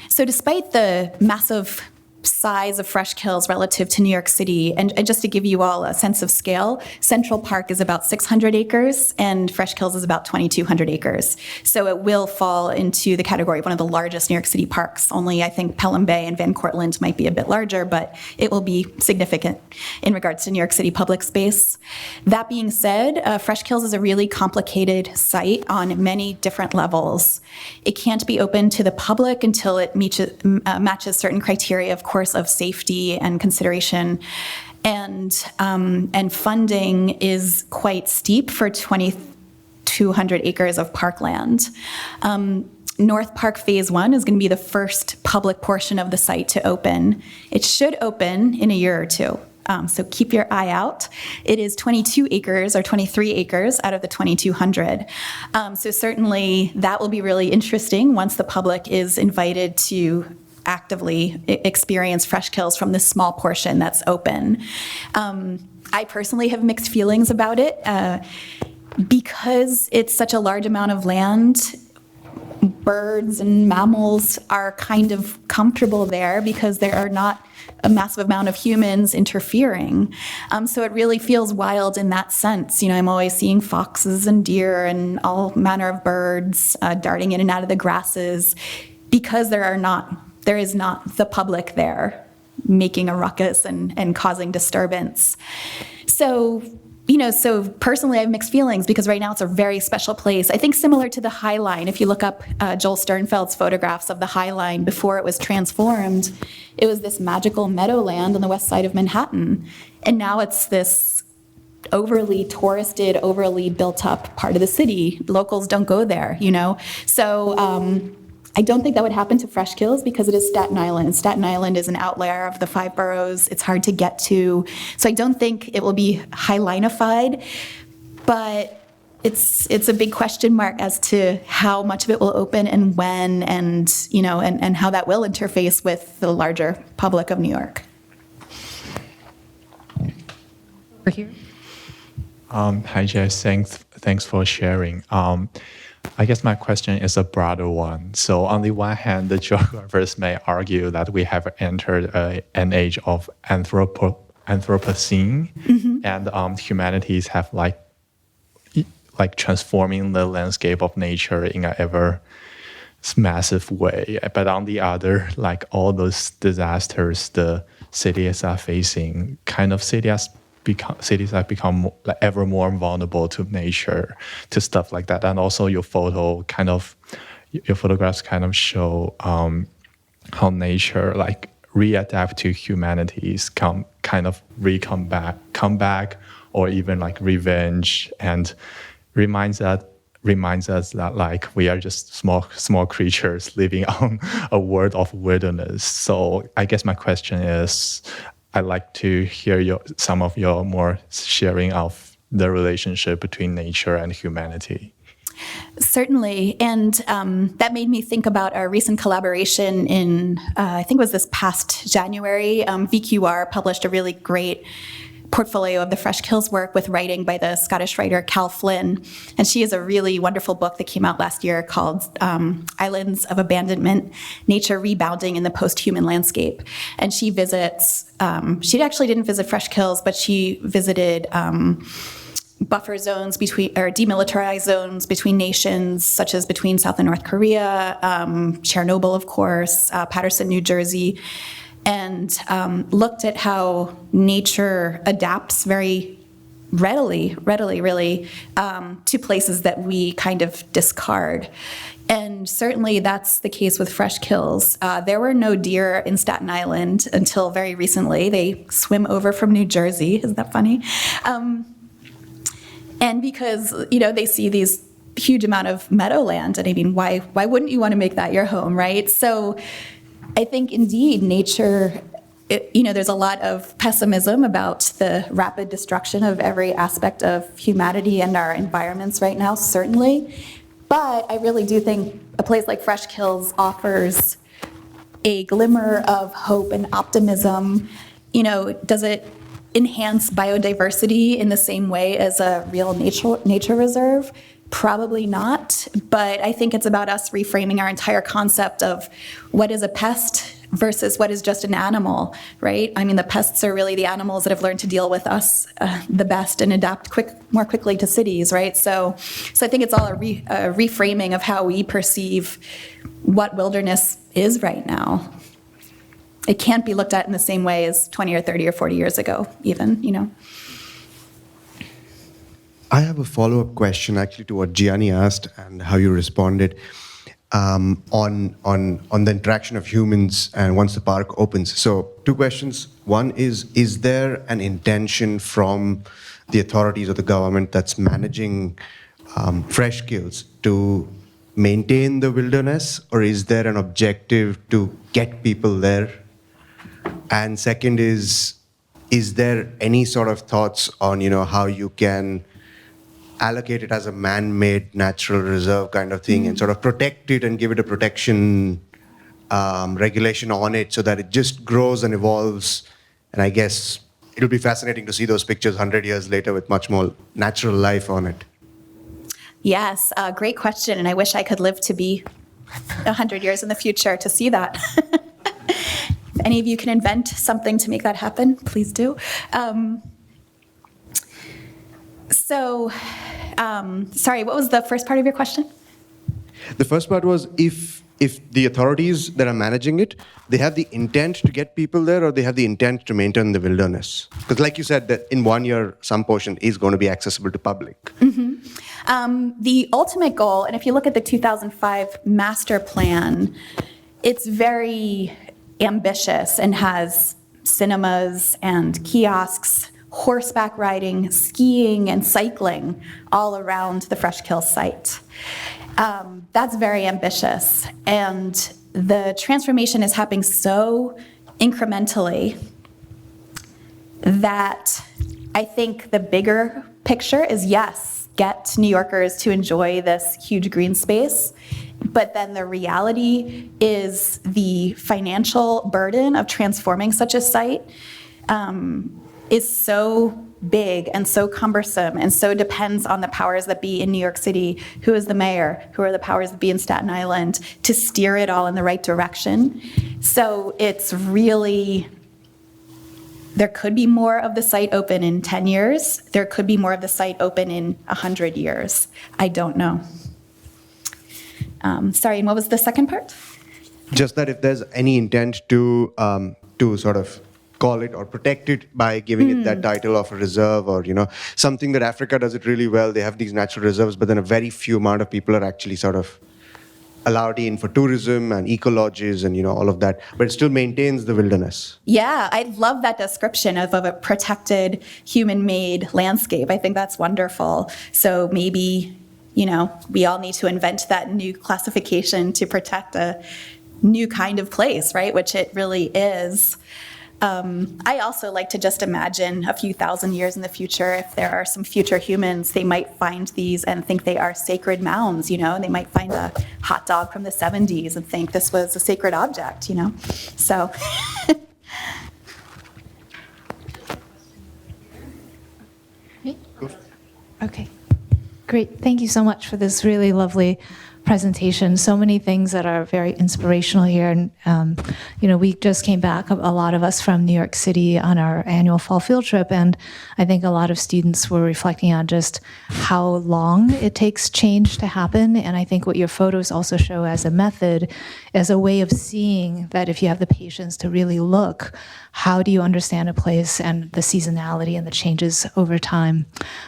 So despite the massive size of Freshkills relative to New York City, and just to give you all a sense of scale, Central Park is about 600 acres and Freshkills is about 2,200 acres. So it will fall into the category of one of the largest New York City parks. Only I think Pelham Bay and Van Cortlandt might be a bit larger, but it will be significant in regards to New York City public space. That being said, Freshkills is a really complicated site on many different levels. It can't be open to the public until it matches certain criteria, of course, of safety and consideration, and funding is quite steep for 2,200 acres of parkland. North Park Phase 1 is going to be the first public portion of the site to open. It should open in a year or 2. So keep your eye out. It is 22 acres or 23 acres out of the 2,200. So certainly that will be really interesting once the public is invited to actively experience Freshkills from this small portion that's open. I personally have mixed feelings about it because it's such a large amount of land. Birds and mammals are kind of comfortable there because there are not a massive amount of humans interfering. So it really feels wild in that sense. You know, I'm always seeing foxes and deer and all manner of birds darting in and out of the grasses because there is not the public there making a ruckus and causing disturbance. So personally I have mixed feelings because right now it's a very special place. I think similar to the High Line. If you look up Joel Sternfeld's photographs of the High Line before it was transformed, it was this magical meadowland on the west side of Manhattan. And now it's this overly touristed, overly built up part of the city. Locals don't go there, So I don't think that would happen to Freshkills because it is Staten Island. Staten Island is an outlier of the 5 boroughs. It's hard to get to. So I don't think it will be High Line-ified, but it's a big question mark as to how much of it will open and when, and and how that will interface with the larger public of New York. Over here. Hi, Jess. Thanks for sharing. I guess my question is a broader one. So on the one hand, the geographers may argue that we have entered an age of Anthropocene, and humanities have like transforming the landscape of nature in an ever massive way. But on the other, like all those disasters the cities are facing, cities have become like ever more vulnerable to nature, to stuff like that. And also your photographs kind of show how nature like readapt to humanities, come back, or even like revenge, and reminds us that like we are just small creatures living on a world of wilderness. So I guess my question is, I'd like to hear some of your more sharing of the relationship between nature and humanity. Certainly, and that made me think about our recent collaboration in, I think it was this past January. VQR published a really great portfolio of the Freshkills work with writing by the Scottish writer Cal Flynn. And she has a really wonderful book that came out last year called Islands of Abandonment, Nature Rebounding in the Post-Human Landscape. And she visits, she actually didn't visit Freshkills, but she visited buffer zones or demilitarized zones between nations, such as between South and North Korea, Chernobyl, of course, Paterson, New Jersey, and looked at how nature adapts very readily, really, to places that we kind of discard. And certainly that's the case with Freshkills. There were no deer in Staten Island until very recently. They swim over from New Jersey. Isn't that funny? And because, they see these huge amount of meadowland, and I mean, why wouldn't you want to make that your home, right? So I think indeed nature, there's a lot of pessimism about the rapid destruction of every aspect of humanity and our environments right now, certainly. But I really do think a place like Freshkills offers a glimmer of hope and optimism. Does it enhance biodiversity in the same way as a real nature reserve? Probably not, but I think it's about us reframing our entire concept of what is a pest versus what is just an animal, right? I mean, the pests are really the animals that have learned to deal with us the best and adapt more quickly to cities, right? So I think it's all a reframing of how we perceive what wilderness is right now. It can't be looked at in the same way as 20 or 30 or 40 years ago, even. I have a follow-up question, actually, to what Gianni asked and how you responded on the interaction of humans and once the park opens. So 2 questions. One is there an intention from the authorities or the government that's managing Freshkills to maintain the wilderness, or is there an objective to get people there? And second is there any sort of thoughts on, how you can allocate it as a man-made natural reserve kind of thing and sort of protect it and give it a protection regulation on it so that it just grows and evolves? And I guess it'll be fascinating to see those pictures 100 years later with much more natural life on it. Yes, great question. And I wish I could live to be 100 years in the future to see that. If any of you can invent something to make that happen, please do. Sorry, what was the first part of your question? The first part was if the authorities that are managing it, they have the intent to get people there, or they have the intent to maintain the wilderness. Because like you said, that in 1 year, some portion is going to be accessible to public. Mm-hmm. The ultimate goal, and if you look at the 2005 master plan, it's very ambitious and has cinemas and kiosks, horseback riding, skiing, and cycling all around the Freshkills site. That's very ambitious, and the transformation is happening so incrementally that I think the bigger picture is, yes, get New Yorkers to enjoy this huge green space. But then the reality is the financial burden of transforming such a site is so big and so cumbersome and so depends on the powers that be in New York City, who is the mayor, who are the powers that be in Staten Island, to steer it all in the right direction. So it's really, there could be more of the site open in 10 years. There could be more of the site open in 100 years. I don't know. Sorry, and what was the second part? Just that if there's any intent to sort of call it or protect it by giving it that title of a reserve, or something that Africa does it really well. They have these natural reserves, but then a very few amount of people are actually sort of allowed in for tourism and eco-lodges and all of that, but it still maintains the wilderness. Yeah, I love that description of a protected human-made landscape. I think that's wonderful. So maybe we all need to invent that new classification to protect a new kind of place, right? Which it really is. I also like to just imagine a few thousand years in the future, if there are some future humans, they might find these and think they are sacred mounds, and they might find a hot dog from the 70s and think this was a sacred object, So. Okay, great. Thank you so much for this really lovely presentation. So many things that are very inspirational here. And, we just came back, a lot of us from New York City on our annual fall field trip. And I think a lot of students were reflecting on just how long it takes change to happen. And I think what your photos also show as a method, as a way of seeing that if you have the patience to really look, how do you understand a place and the seasonality and the changes over time?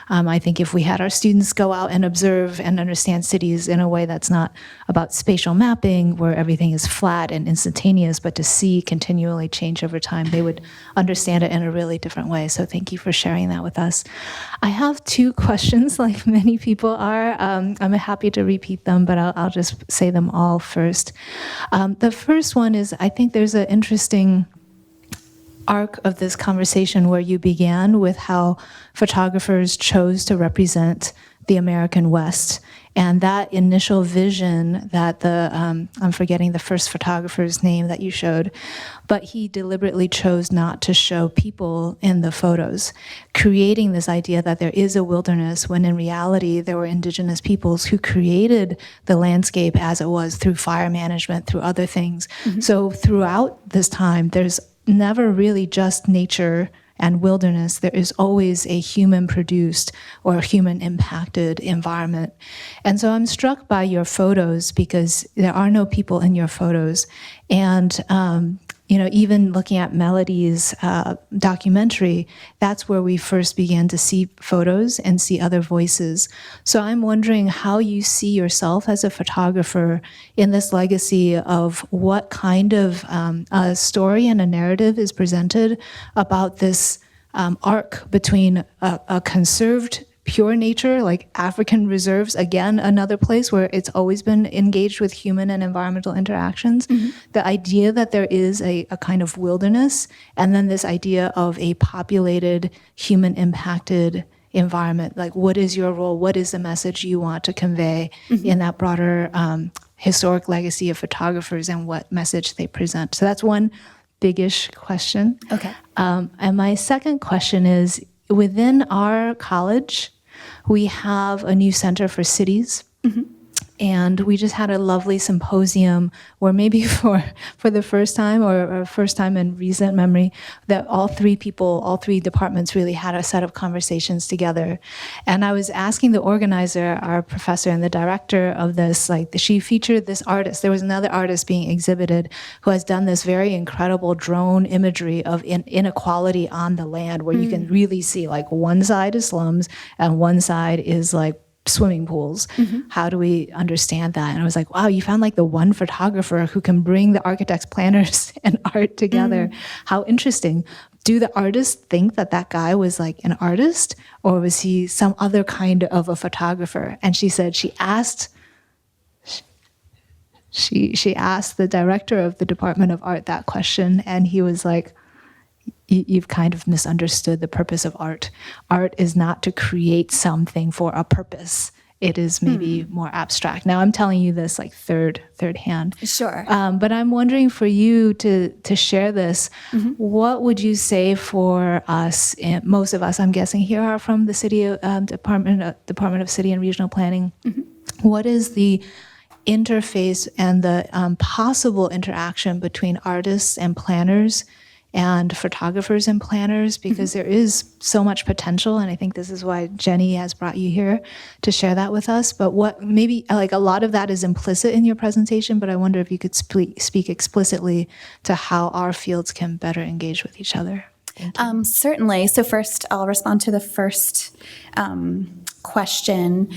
I think if we had our students go out and observe and understand cities in a way that's not about spatial mapping, where everything is flat and instantaneous, but to see continually change over time, they would understand it in a really different way. So thank you for sharing that with us. I have two questions, like many people are. I'm happy to repeat them, but I'll just say them all first. The first one is, I think there's an interesting arc of this conversation where you began with how photographers chose to represent the American West, and that initial vision that I'm forgetting the first photographer's name that you showed, but he deliberately chose not to show people in the photos, creating this idea that there is a wilderness when in reality there were indigenous peoples who created the landscape as it was through fire management, through other things. Mm-hmm. So throughout this time, there's never really just nature and wilderness. There is always a human-produced or human-impacted environment. And so I'm struck by your photos because there are no people in your photos. And even looking at Melody's documentary, that's where we first began to see photos and see other voices. So I'm wondering how you see yourself as a photographer in this legacy of what kind of a story and a narrative is presented about this arc between a conserved pure nature, like African reserves, again, another place where it's always been engaged with human and environmental interactions. Mm-hmm. The idea that there is a kind of wilderness, and then this idea of a populated, human-impacted environment. Like, what is your role? What is the message you want to convey in that broader historic legacy of photographers, and what message they present? So that's one big-ish question. Okay. And my second question is, within our college, we have a new Center for Cities. Mm-hmm. And we just had a lovely symposium where maybe for the first time or first time in recent memory that all three departments really had a set of conversations together. And I was asking the organizer, our professor and the director of this, she featured this artist. There was another artist being exhibited who has done this very incredible drone imagery of inequality on the land, where you can really see one side is slums and one side is swimming pools. Mm-hmm. How do we understand that? And I was like, wow, you found the one photographer who can bring the architects, planners, and art together. How interesting. Do the artists think that guy was an artist, or was he some other kind of a photographer? And she said she asked the director of the Department of Art that question, and he was like, you've kind of misunderstood the purpose of art. Art is not to create something for a purpose. It is maybe more abstract. Now I'm telling you this like third hand. Sure. But I'm wondering for you to share this, what would you say for us? And most of us, I'm guessing, here are from the city Department of City and Regional Planning. What is the interface and the possible interaction between artists and planners and photographers and planners, because there is so much potential, and I think this is why Jenny has brought you here to share that with us. But what maybe like a lot of that is implicit in your presentation, but I wonder if you could speak explicitly to how our fields can better engage with each other. Certainly. So first, I'll respond to the first question.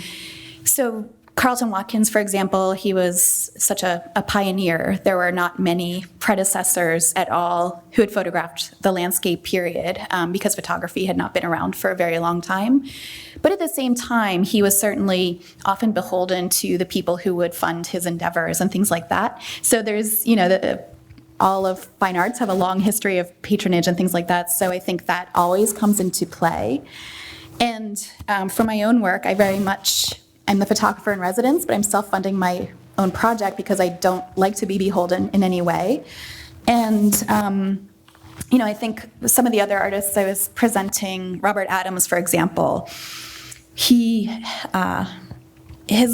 So Carlton Watkins, for example, he was such a pioneer. There were not many predecessors at all who had photographed the landscape period because photography had not been around for a very long time. But at the same time, he was certainly often beholden to the people who would fund his endeavors and things like that. So there's, all of fine arts have a long history of patronage and things like that. So I think that always comes into play. And for my own work, I'm the photographer in residence, but I'm self-funding my own project because I don't like to be beholden in any way. And, I think some of the other artists I was presenting, Robert Adams, for example, his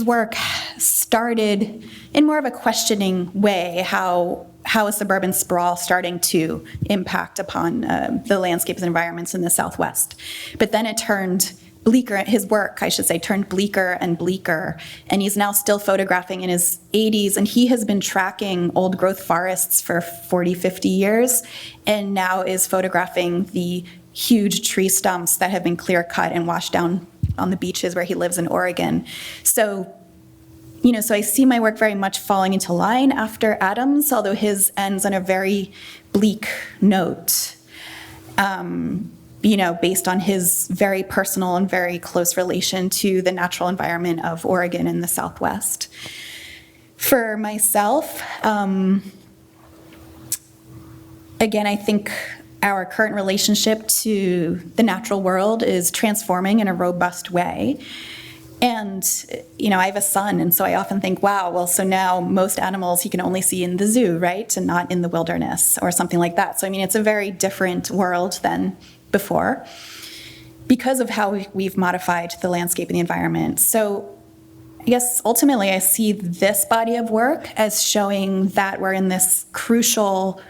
work started in more of a questioning way, how a suburban sprawl starting to impact upon the landscapes and environments in the Southwest. But then it turned bleaker, his work, I should say, turned bleaker and bleaker, and he's now still photographing in his 80s, and he has been tracking old growth forests for 40, 50 years, and now is photographing the huge tree stumps that have been clear cut and washed down on the beaches where he lives in Oregon. So I see my work very much falling into line after Adams, although his ends on a very bleak note. Based on his very personal and very close relation to the natural environment of Oregon and the Southwest. For myself, again, I think our current relationship to the natural world is transforming in a robust way. And, I have a son, and so I often think, wow, well, so now most animals he can only see in the zoo, right? And not in the wilderness or something like that. So, it's a very different world than before because of how we've modified the landscape and the environment. So I guess ultimately I see this body of work as showing that we're in this crucial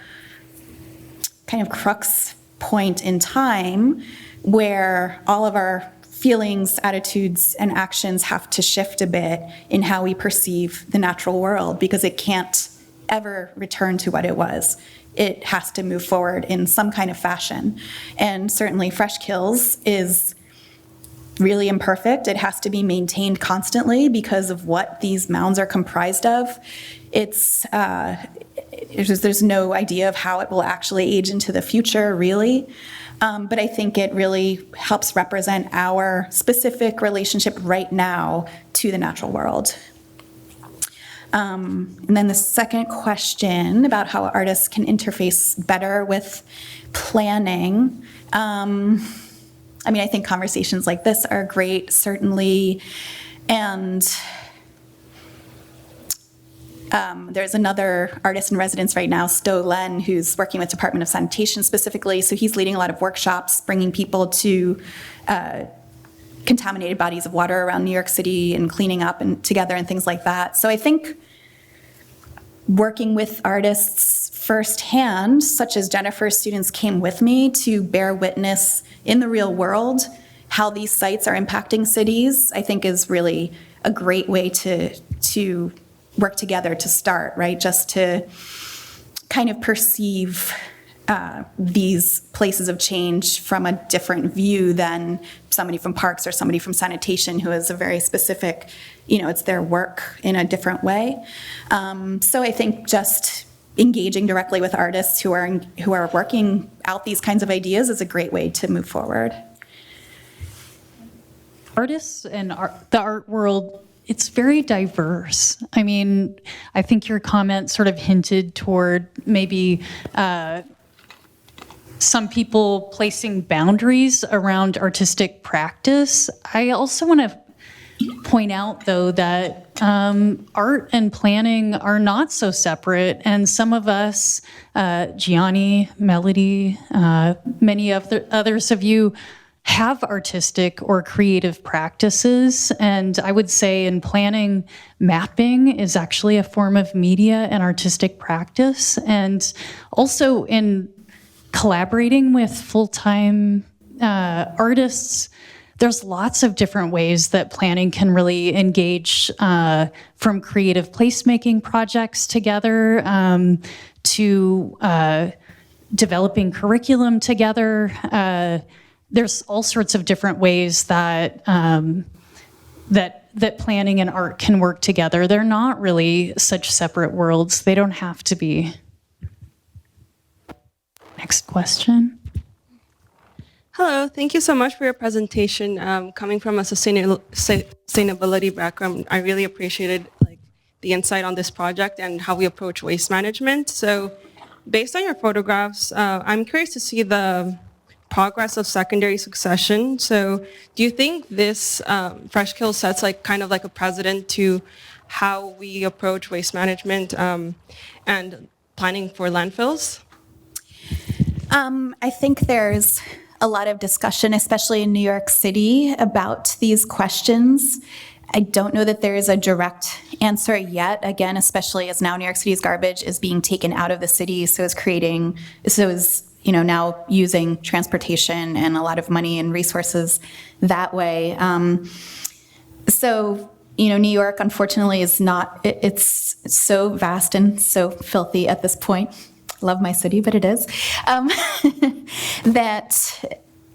kind of crux point in time where all of our feelings, attitudes, and actions have to shift a bit in how we perceive the natural world, because it can't ever return to what it was. It has to move forward in some kind of fashion. And certainly Freshkills is really imperfect. It has to be maintained constantly because of what these mounds are comprised of. There's no idea of how it will actually age into the future, really. But I think it really helps represent our specific relationship right now to the natural world. And then the second question about how artists can interface better with planning. I think conversations like this are great, certainly. And there's another artist in residence right now, Sto Len, who's working with Department of Sanitation specifically. So he's leading a lot of workshops, bringing people to contaminated bodies of water around New York City and cleaning up and together and things like that. So I think working with artists firsthand, such as Jennifer's students came with me to bear witness in the real world how these sites are impacting cities, I think is really a great way to work together to start, right? Just to kind of perceive these places of change from a different view than somebody from parks or somebody from sanitation who is a very specific, it's their work in a different way. So I think just engaging directly with artists who are working out these kinds of ideas is a great way to move forward. Artists and the art world, it's very diverse. I think your comment sort of hinted toward maybe some people placing boundaries around artistic practice. I also want to point out, though, that art and planning are not so separate, and some of us, Gianni, Melody, many of the others of you, have artistic or creative practices. And I would say in planning, mapping is actually a form of media and artistic practice. And also in collaborating with full-time artists, there's lots of different ways that planning can really engage, from creative placemaking projects together to developing curriculum together. There's all sorts of different ways that that planning and art can work together. They're not really such separate worlds. They don't have to be. Next question. Hello, thank you so much for your presentation. Coming from a sustainability background, I really appreciated the insight on this project and how we approach waste management. So based on your photographs, I'm curious to see the progress of secondary succession. So do you think this Freshkills sets kind of like a precedent to how we approach waste management and planning for landfills? I think there's a lot of discussion, especially in New York City, about these questions. I don't know that there is a direct answer yet, again, especially as now New York City's garbage is being taken out of the city, so is now using transportation and a lot of money and resources that way. New York, unfortunately, is not, it's so vast and so filthy at this point. Love my city, but it is. That,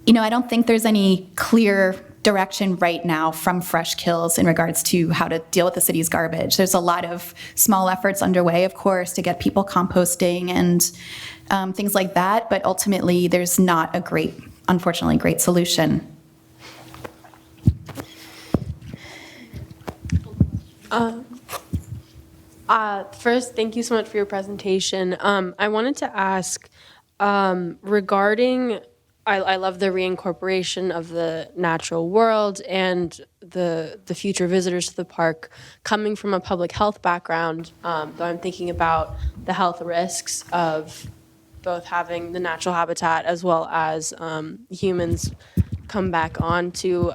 I don't think there's any clear direction right now from Freshkills in regards to how to deal with the city's garbage. There's a lot of small efforts underway, of course, to get people composting and things like that, but ultimately there's not a unfortunately, great solution. First, thank you so much for your presentation. I wanted to ask regarding, I love the reincorporation of the natural world and the future visitors to the park coming from a public health background, though I'm thinking about the health risks of both having the natural habitat as well as humans come back onto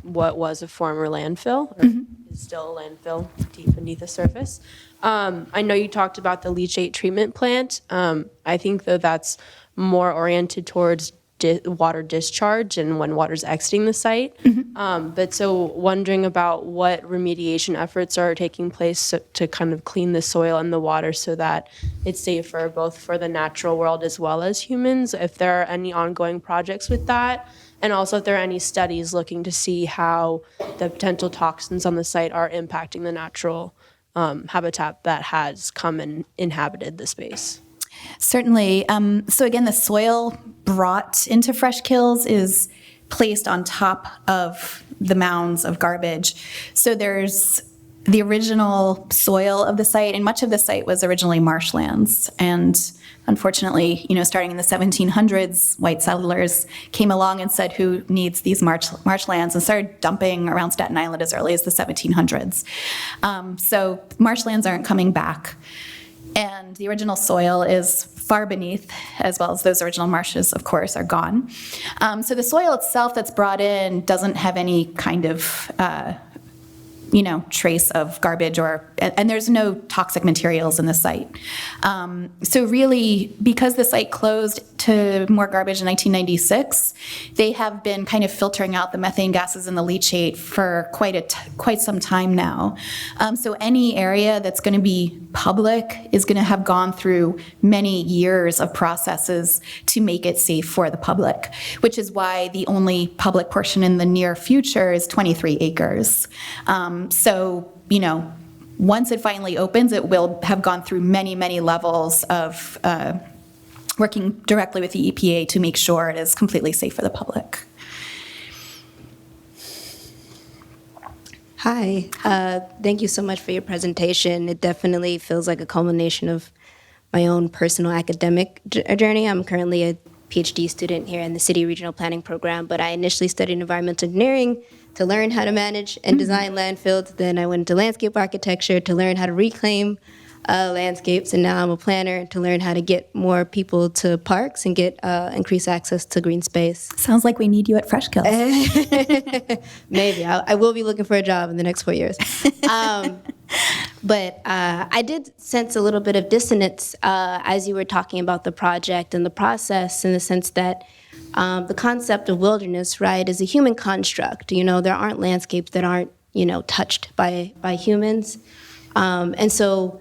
what was a former landfill, or is still a landfill deep beneath the surface. I know you talked about the leachate treatment plant. I think though that's more oriented towards water discharge and when water's exiting the site. But so wondering about what remediation efforts are taking place to kind of clean the soil and the water so that it's safer both for the natural world as well as humans, if there are any ongoing projects with that. And also if there are any studies looking to see how the potential toxins on the site are impacting the natural habitat that has come and inhabited the space. Certainly. So again, the soil brought into Freshkills is placed on top of the mounds of garbage. So there's the original soil of the site, and much of the site was originally marshlands. And unfortunately, starting in the 1700s, white settlers came along and said, who needs these marshlands, and started dumping around Staten Island as early as the 1700s. So marshlands aren't coming back. And the original soil is far beneath, as well as those original marshes, of course, are gone. So the soil itself that's brought in doesn't have any kind of trace of garbage and there's no toxic materials in the site. So really, because the site closed to more garbage in 1996, they have been kind of filtering out the methane gases and the leachate for quite some time now. So any area that's going to be public is going to have gone through many years of processes to make it safe for the public, which is why the only public portion in the near future is 23 acres. Once it finally opens, it will have gone through many, many levels of working directly with the EPA to make sure it is completely safe for the public. Hi, thank you so much for your presentation. It definitely feels like a culmination of my own personal academic journey. I'm currently a PhD student here in the City Regional Planning Program, but I initially studied environmental engineering to learn how to manage and design landfills. Then I went into landscape architecture to learn how to reclaim landscapes, and now I'm a planner to learn how to get more people to parks and get increased access to green space. Sounds like we need you at Freshkills. Maybe. I will be looking for a job in the next 4 years. But I did sense a little bit of dissonance as you were talking about the project and the process, in the sense that the concept of wilderness, right, is a human construct. You know, there aren't landscapes that aren't, you know, touched by humans. And so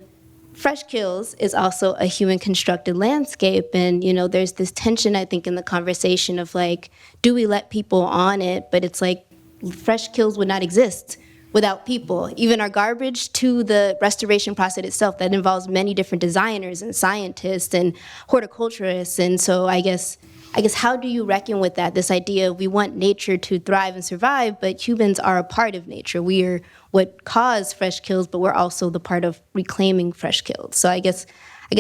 Freshkills is also a human-constructed landscape, and, you know, there's this tension, I think, in the conversation of, like, do we let people on it? But it's like Freshkills would not exist without people. Even our garbage to the restoration process itself, that involves many different designers and scientists and horticulturists. And so I guess how do you reckon with that? This idea of we want nature to thrive and survive, but humans are a part of nature. We are what caused Freshkills, but we're also the part of reclaiming Freshkills. So I guess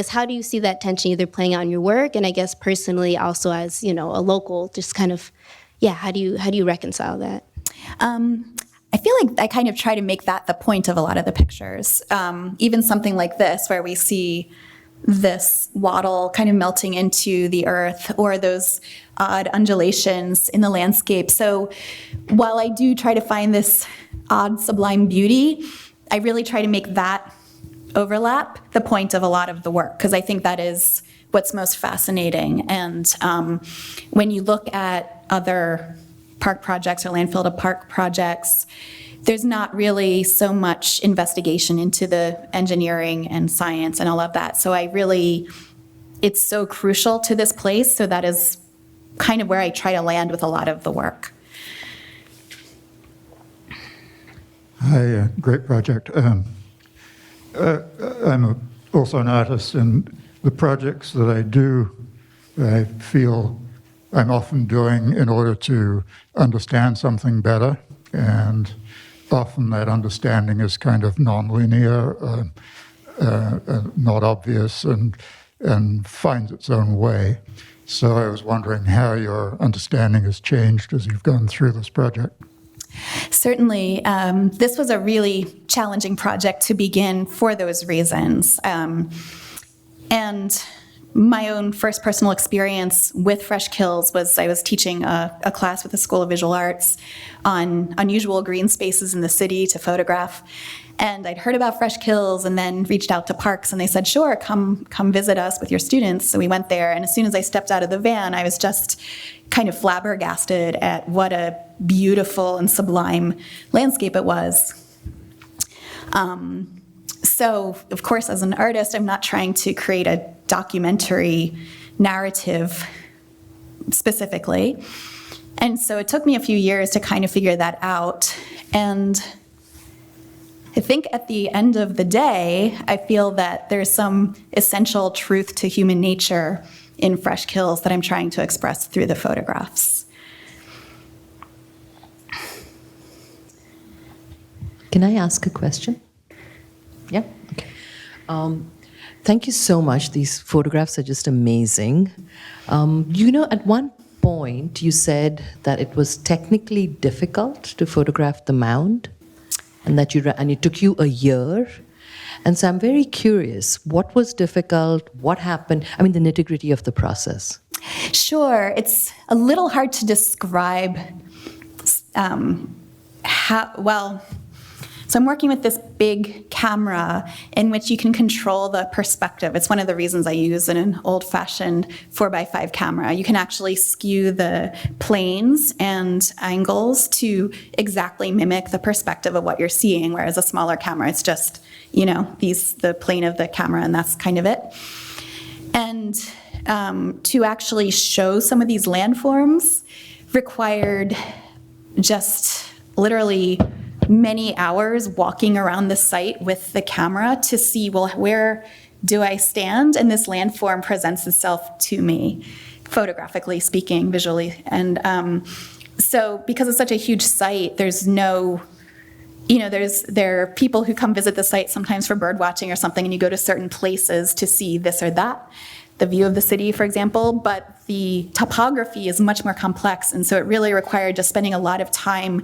how do you see that tension either playing out in your work, and I guess personally also as, you know, a local, just kind of, yeah, how do you reconcile that? I feel like I kind of try to make that the point of a lot of the pictures. Even something like this, where we see this wattle kind of melting into the earth, or those odd undulations in the landscape. So while I do try to find this odd sublime beauty, I really try to make that overlap the point of a lot of the work, because I think that is what's most fascinating. And when you look at other park projects or landfill to park projects, there's not really so much investigation into the engineering and science and all of that. So it's so crucial to this place. So that is kind of where I try to land with a lot of the work. Hi, great project. I'm also an artist, and the projects that I do, I feel I'm often doing in order to understand something better, and often that understanding is kind of nonlinear, not obvious, and finds its own way. So I was wondering how your understanding has changed as you've gone through this project. Certainly. This was a really challenging project to begin for those reasons. And my own first personal experience with Freshkills was I was teaching a class with the School of Visual Arts on unusual green spaces in the city to photograph. And I'd heard about Freshkills and then reached out to parks, and they said, sure, come visit us with your students. So we went there, and as soon as I stepped out of the van, I was just kind of flabbergasted at what a beautiful and sublime landscape it was. So, of course, as an artist, I'm not trying to create a documentary narrative specifically. And so it took me a few years to kind of figure that out. And I think at the end of the day, I feel that there's some essential truth to human nature in Freshkills that I'm trying to express through the photographs. Can I ask a question? Yeah? Okay. Thank you so much. These photographs are just amazing. You know, at one point you said that it was technically difficult to photograph the mound, and that it took you a year. And so I'm very curious, what was difficult? What happened? I mean, the nitty-gritty of the process. Sure. It's a little hard to describe So I'm working with this big camera in which you can control the perspective. It's one of the reasons I use an old-fashioned 4x5 camera. You can actually skew the planes and angles to exactly mimic the perspective of what you're seeing, whereas a smaller camera, it's just, you know, the plane of the camera, and that's kind of it. And to actually show some of these landforms required just literally many hours walking around the site with the camera to see, well, where do I stand? And this landform presents itself to me, photographically speaking, visually. And so because it's such a huge site, there's no, you know, there are people who come visit the site sometimes for bird watching or something, and you go to certain places to see this or that. the view of the city, for example, but the topography is much more complex, and so it really required just spending a lot of time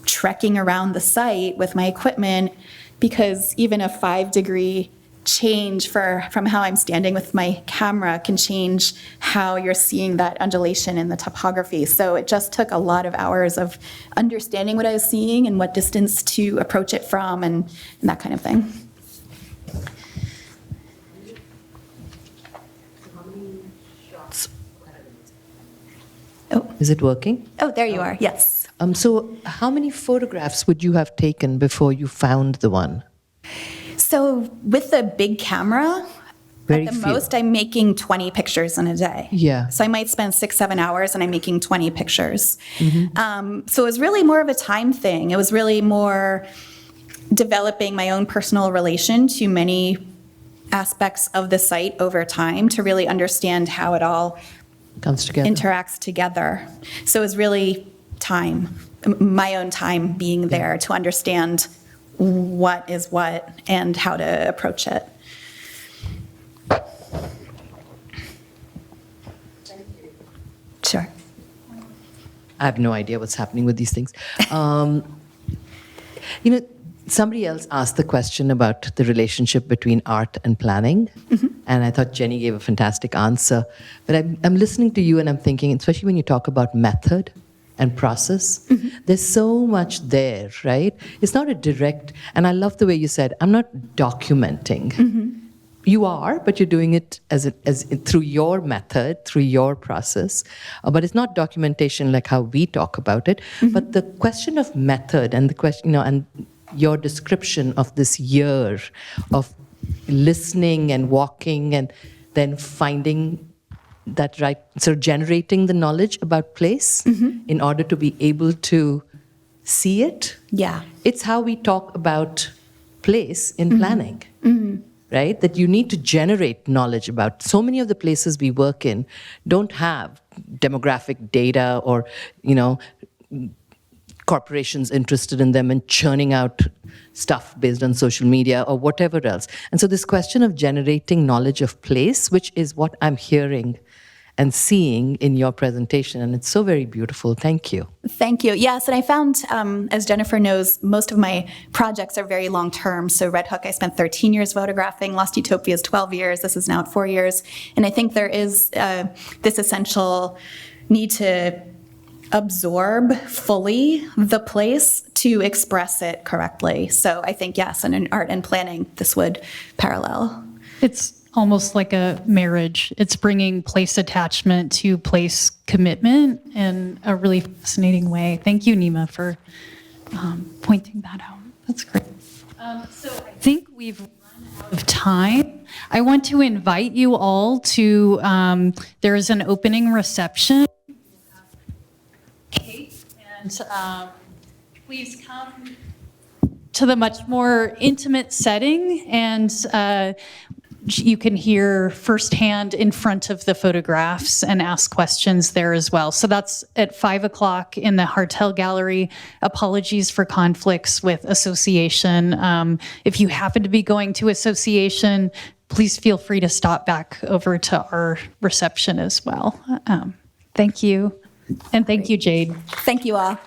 trekking around the site with my equipment, because even a 5-degree change from how I'm standing with my camera can change how you're seeing that undulation in the topography. So it just took a lot of hours of understanding what I was seeing and what distance to approach it from and that kind of thing. Oh. Is it working? Oh, there you are, yes. So how many photographs would you have taken before you found the one? So with the big camera, Very at the few. most, I'm making 20 pictures in a day. Yeah. So I might spend 6-7 hours and I'm making 20 pictures. So it was really more of a time thing. It was really more developing my own personal relation to many aspects of the site over time to really understand how it all Comes together. interacts together. So it was really time, my own time being there to understand what is what and how to approach it. Sure. I have no idea what's happening with these things. Somebody else asked the question about the relationship between art and planning, and I thought Jenny gave a fantastic answer. But I'm listening to you and I'm thinking, especially when you talk about method and process, there's so much there, right? It's not a direct, and I love the way you said, I'm not documenting. You are, but you're doing it as through your method, through your process. But it's not documentation like how we talk about it. But the question of method and the question, and your description of this year of listening and walking and then finding that right, sort of generating the knowledge about place in order to be able to see it. Yeah. It's how we talk about place in planning. Right? That you need to generate knowledge about. So many of the places we work in don't have demographic data or, corporations interested in them and churning out stuff based on social media or whatever else. And so this question of generating knowledge of place, which is what I'm hearing and seeing in your presentation, and it's so very beautiful. Thank you. Thank you. Yes, and I found, as Jennifer knows, most of my projects are very long-term. So Red Hook, I spent 13 years photographing. Lost Utopia is 12 years. This is now at 4 years. And I think there is this essential need to absorb fully the place to express it correctly. So I think, yes, and in art and planning, this would parallel. It's almost like a marriage. It's bringing place attachment to place commitment in a really fascinating way. Thank you, Nima, for pointing that out. That's great. So I think we've run out of time. I want to invite you all to, there is an opening reception. And please come to the much more intimate setting, and you can hear firsthand in front of the photographs and ask questions there as well. So that's at 5 o'clock in the Hartel Gallery. Apologies for conflicts with Association. If you happen to be going to Association, please feel free to stop back over to our reception as well. Thank you. And thank you, Jade. Thank you all.